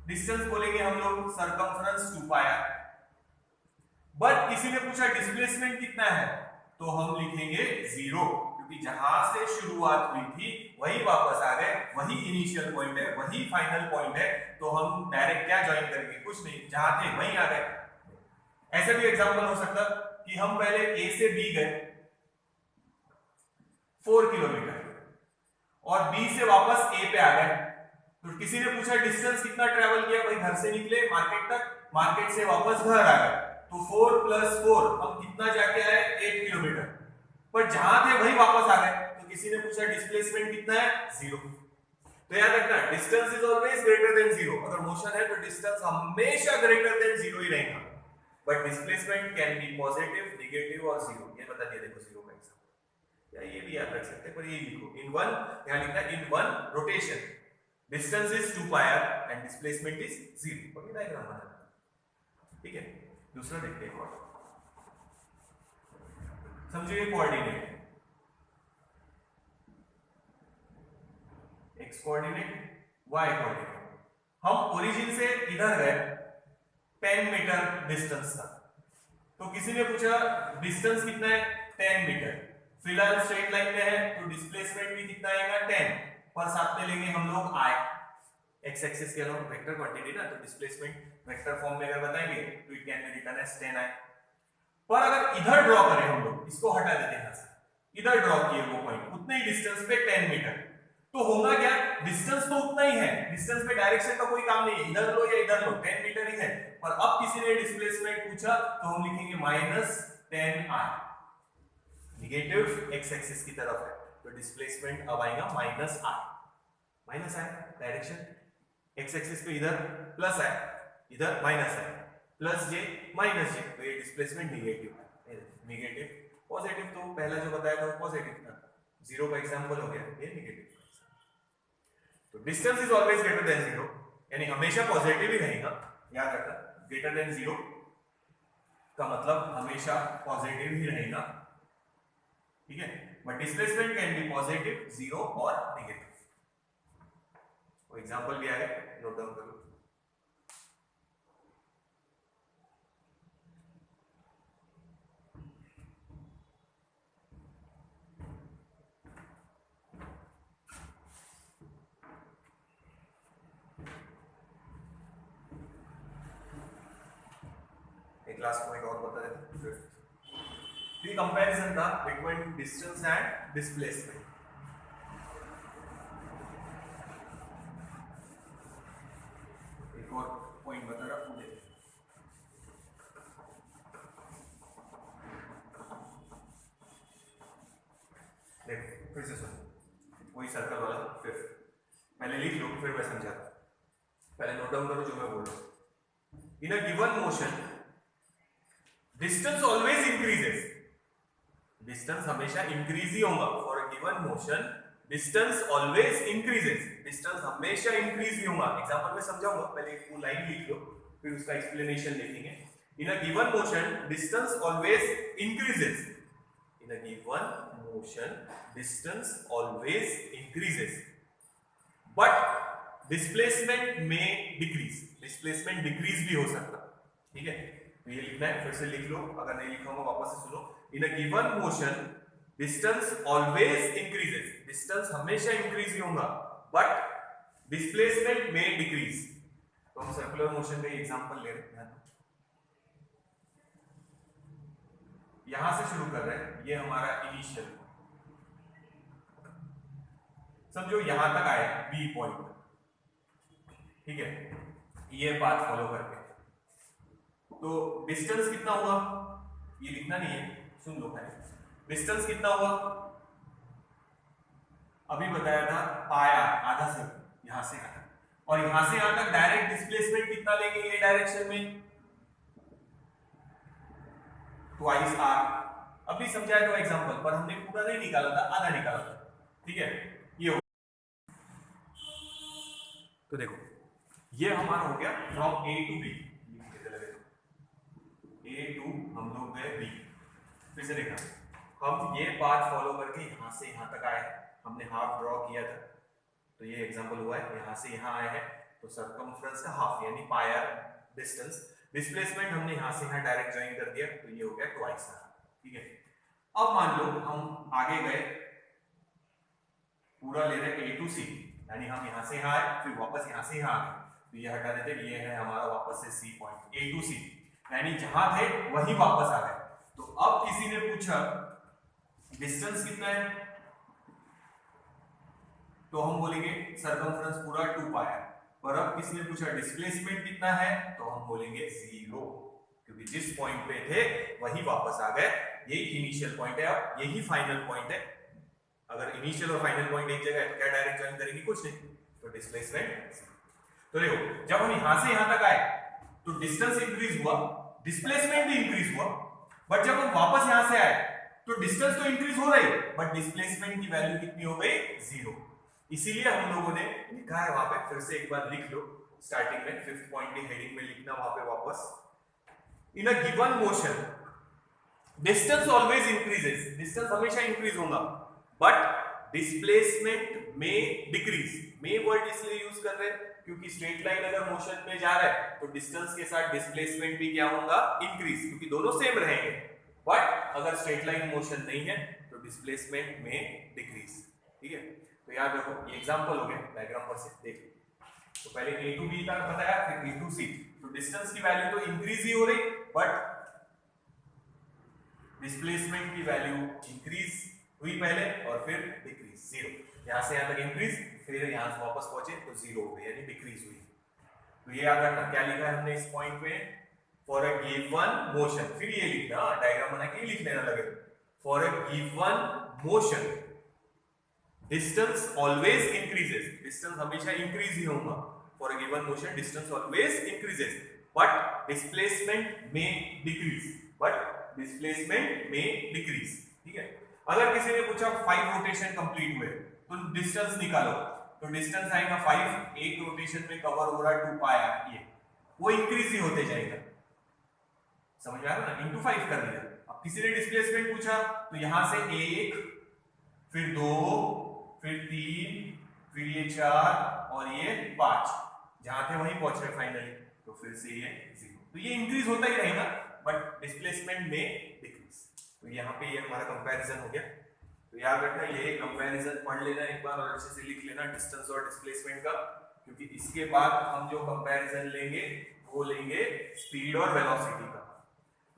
डिस्टेंस बोलेंगे हम लोग सर्कमफ्रेंस 2 पाई r। बट किसी ने पूछा डिस्प्लेसमेंट कितना है, तो हम लिखेंगे जीरो, क्योंकि जहां से शुरुआत हुई थी वही वापस आ गए, वही इनिशियल पॉइंट है, वही फाइनल पॉइंट है। तो हम डायरेक्ट क्या ज्वाइन करेंगे, कुछ नहीं, जहां थे वहीं आ गए। ऐसा भी एग्जांपल हो सकता कि हम पहले ए से बी गए 4 किलोमीटर और बी से वापस ए पे आ गए, तो किसी ने पूछा डिस्टेंस कितना ट्रेवल किया, भाई घर से निकले मार्केट तक, मार्केट से वापस घर आ गए, तो 4 + 4 हम कितना जाके आए 8 किलोमीटर, पर जहां थे वही वापस आ गए। तो किसी ने पूछा डिस्प्लेसमेंट कितना है, जीरो। तो याद रखना distance is always greater than zero. अगर मोशन है तो डिस्टेंस हमेशा ग्रेटर देन जीरो ही रहेगा, but displacement can be positive, negative और जीरो। ये बता दिया, देखो जीरो का एग्जांपल, या ये भी याद रख सकते हैं, पर ये लिखो इन वन, यहां लिखना in one rotation distance is 2 pi r and displacement is zero. और ये डायग्राम बनाना, ठीक है। दूसरा देखते हैं, और समझिए coordinate, X coordinate, Y coordinate. हम ओरिजिन से इधर गए 10 मीटर डिस्टेंस था, तो किसी ने पूछा डिस्टेंस कितना है 10 मीटर। फिलहाल स्ट्रेट लाइन में है तो डिस्प्लेसमेंट भी कितना आएगा 10, पर साथ में लेंगे हम लोग i, एक्स एक्सिस के अलॉन्ग वेक्टर क्वांटिटी ना, तो डिस्प्लेसमेंट वेक्टर फॉर्म में अगर बताएंगे तो it can be written as 10i। पर अगर इधर ड्रॉ करें हम लोग, इसको हटा देते हैं यहां से, इधर ड्रॉ किए वो पॉइंट उतने ही डिस्टेंस पे 10 मीटर, तो होगा क्या, डिस्टेंस तो उतना ही है, डिस्टेंस पे डायरेक्शन का कोई काम नहीं है, इधर लो या इधर लो 10 मीटर ही है। पर अब किसी ने डिस्प्लेसमेंट पूछा तो हम लिखेंगे -10i, नेगेटिव एक्स एक्सिस की तरफ है, तो डिस्प्लेसमेंट अब आएगा -i, माइनस है डायरेक्शन, एक्स एक्सिस पे इधर प्लस है, इधर माइनस है, प्लस जे माइनस जे, तो ये डिस्प्लेसमेंट नेगेटिव है। नेगेटिव पॉजिटिव तो पहला जो बताया था वो पॉजिटिव था, जीरो का एग्जांपल हो गया, ये नेगेटिव। तो distance is always greater than zero, यानी हमेशा पॉजिटिव ही रहेगा, याद रखना। ग्रेटर देन जीरो का मतलब हमेशा पॉजिटिव ही रहेगा, ठीक है। But displacement can be positive, zero और नेगेटिव। वो एग्जांपल भी आएगा, नोट डाउन कर लो। एक लास्ट पॉइंट और बता देता हूं, ये कंपैरिजन था बिटवीन डिस्टेंस एंड डिस्प्लेसमेंट। एक और पॉइंट बता रहा हूं, देखो फिर से सुनो, वही सर्कल वाला फिर पहले लिख लो, फिर मैं समझाता हूं। पहले नोट डाउन करो जो मैं बोल रहा हूं। In a given motion distance always increases, distance हमेशा इंक्रीज ही होगा। For a given motion distance always increases, distance हमेशा इंक्रीज ही होगा। एग्जांपल में समझाऊंगा, पहले एक लाइन लिख लो, फिर उसका एक्सप्लेनेशन लिखेंगे। In a given motion distance always increases, in a given motion distance always increases, but displacement में डिक्रीज, डिस्प्लेसमेंट डिक्रीज भी हो सकता, ठीक है। तो ये लिखना है, फिर से लिख लो, अगर नहीं लिखा होगा वापस से सुनो। In a given motion distance always increases, distance हमेशा इंक्रीज ही होगा, बट डिस्प्लेसमेंट में डिक्रीज। तो हम सर्कुलर मोशन का एग्जांपल ले रहे हैं, यहां से शुरू कर रहे हैं, ये हमारा इनिशियल, समझो यहां तक आए बी पॉइंट, ठीक है, ये पाथ फॉलो करके। तो डिस्टेंस कितना हुआ ये लिखना नहीं है, सुन लो पहले, डिस्टेंस कितना हुआ अभी बताया था, पाया आधा से यहां से यहां तक, और यहां से यहां तक डायरेक्ट डिस्प्लेसमेंट कितना लेंगे ये डायरेक्शन में, ट्वाइस आर। अभी समझाया था एग्जांपल पर हमने पूरा नहीं निकाला था, आधा निकाला था, ठीक है। ये हो, तो देखो ये हमारा हो गया from A to B, A to हम लोग गए बी। फिर से देखना, हम ये पाथ फॉलो करके यहां से यहां तक आए, हमने हाफ ड्रॉ किया था, तो ये एग्जांपल हुआ है, यहां से यहां आए हैं तो सर्कमफ्रेंस का हाफ यानी पाया डिस्टेंस। डिस्प्लेसमेंट हमने यहां से यहां डायरेक्ट ज्वाइन कर दिया, तो ये हो गया ट्वाइस आर, ठीक है। अब मान लो हम आगे गए, पूरा ले रहे ए टू सी, यानी हम यहां से यहां आए फिर वापस यहां से यहां आ गए, तो ये हटा देते, ये है हमारा वापस से सी पॉइंट, ए टू सी, यानी जहां थे वहीं वापस आ गए। तो अब किसी ने पूछा डिस्टेंस कितना है, तो हम बोलेंगे सर्कमफ्रेंस पूरा 2 पाया। पर अब किसी ने पूछा डिस्प्लेसमेंट कितना है, तो हम बोलेंगे 0, क्योंकि जिस पॉइंट पे थे वहीं वापस आ गए, यही इनिशियल पॉइंट है, अब यही फाइनल पॉइंट है। अगर इनिशियल और फाइनल पॉइंट एक जगह है तो क्या डायरेक्ट ज्वाइन करेंगे, कुछ नहीं, तो डिस्प्लेसमेंट। तो देखो जब हम यहां से यहां तक आए तो डिस्टेंस इंक्रीज हुआ, डिस्प्लेसमेंट भी इंक्रीज हुआ, बट जब हम वापस यहां से आए तो डिस्टेंस तो इंक्रीज हो रही बट डिस्प्लेसमेंट की वैल्यू कितनी हो गई, 0। इसीलिए हम लोगों ने लिखा है वहां पे, फिर से एक बार लिख लो, स्टार्टिंग में 5th पॉइंट की हेडिंग में लिखना वहां पे वापस, in a given motion distance always increases, distance हमेशा इंक्रीज होगा, बट डिस्प्लेसमेंट में डिक्रीज। में वर्ड इसलिए यूज कर रहे हैं क्योंकि स्ट्रेट लाइन अगर मोशन में जा रहा है तो डिस्टेंस के साथ डिस्प्लेसमेंट भी क्या होगा, इंक्रीज, क्योंकि दोनों सेम रहेंगे। बट अगर स्ट्रेट लाइन मोशन नहीं है तो डिस्प्लेसमेंट में डिक्रीज, ठीक है। तो याद रखो, ये एग्जांपल हो गया, डायग्राम पर से देखो, तो पहले ए टू बी तक बताया, फिर ए टू सी, तो डिस्टेंस की वैल्यू तो इंक्रीज ही हो रही बट डिस्प्लेसमेंट की वैल्यू इंक्रीज हुई पहले और फिर डिक्रीज, 0। यहां से यहां तक इंक्रीज, फिर यहां से वापस पहुंचे तो 0 हो गई, यानी डिक्रीज हुई। तो ये याद रखना, क्या लिखा है हमने इस पॉइंट पे, फॉर अ गिवन मोशन, फिर ये लिखना, डायग्राम बना के लिख लेना लगे, for a given motion distance always increases, distance हमेशा इंक्रीज ही होगा, for a given motion distance always increases, but displacement में डिक्रीज, बट डिस्प्लेसमेंट में डिक्रीज, ठीक है। अगर किसी ने पूछा 5 रोटेशन कंप्लीट हुए तो डिस्टेंस निकालो, तो डिस्टेंस आएगा 5, एक रोटेशन में कवर हो रहा है 2 पाया, ये वो इंक्रीज ही होते जाएगा, समझ में आ रहा है ना, इनटू 5 कर दिया। अब किसी ने डिस्प्लेसमेंट पूछा तो यहां से 1, फिर 2, फिर 3, फिर ये 4 और ये 5, जहां थे वहीं पहुंच रहे फाइनली, तो फिर से ये 0, तो ये इंक्रीज होता ही रहेगा बट डिस्प्लेसमेंट में डिक्रीज। तो यहाँ पे ये हमारा कंपैरिजन हो गया, तो याद रखना ये कंपैरिजन पढ़ लेना एक बार और अच्छे से लिख लेना डिस्टेंस और डिस्प्लेसमेंट का, क्योंकि इसके बाद हम जो कंपैरिजन लेंगे वो लेंगे स्पीड और वेलोसिटी का,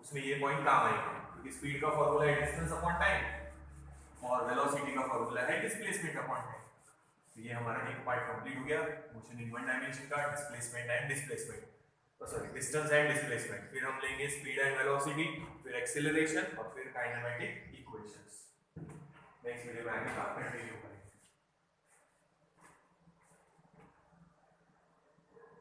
उसमें ये पॉइंट काम आएगा, क्योंकि स्पीड का फॉर्मूला है डिस्टेंस अपॉन टाइम और वेलोसिटी का फॉर्मूला है डिस्प्लेसमेंट अपॉन टाइम। तो ये हमारा एक पार्ट कंप्लीट हो गया, मोशन इन वन डायमेंशन का, displacement and displacement, sorry distance and displacement. फिर हम लेंगे स्पीड एंड वेलोसिटी, फिर एक्सेलरेशन और फिर काइनेमेटिक इक्वेशंस। नेक्स्ट वीडियो में आगे बात करेंगे।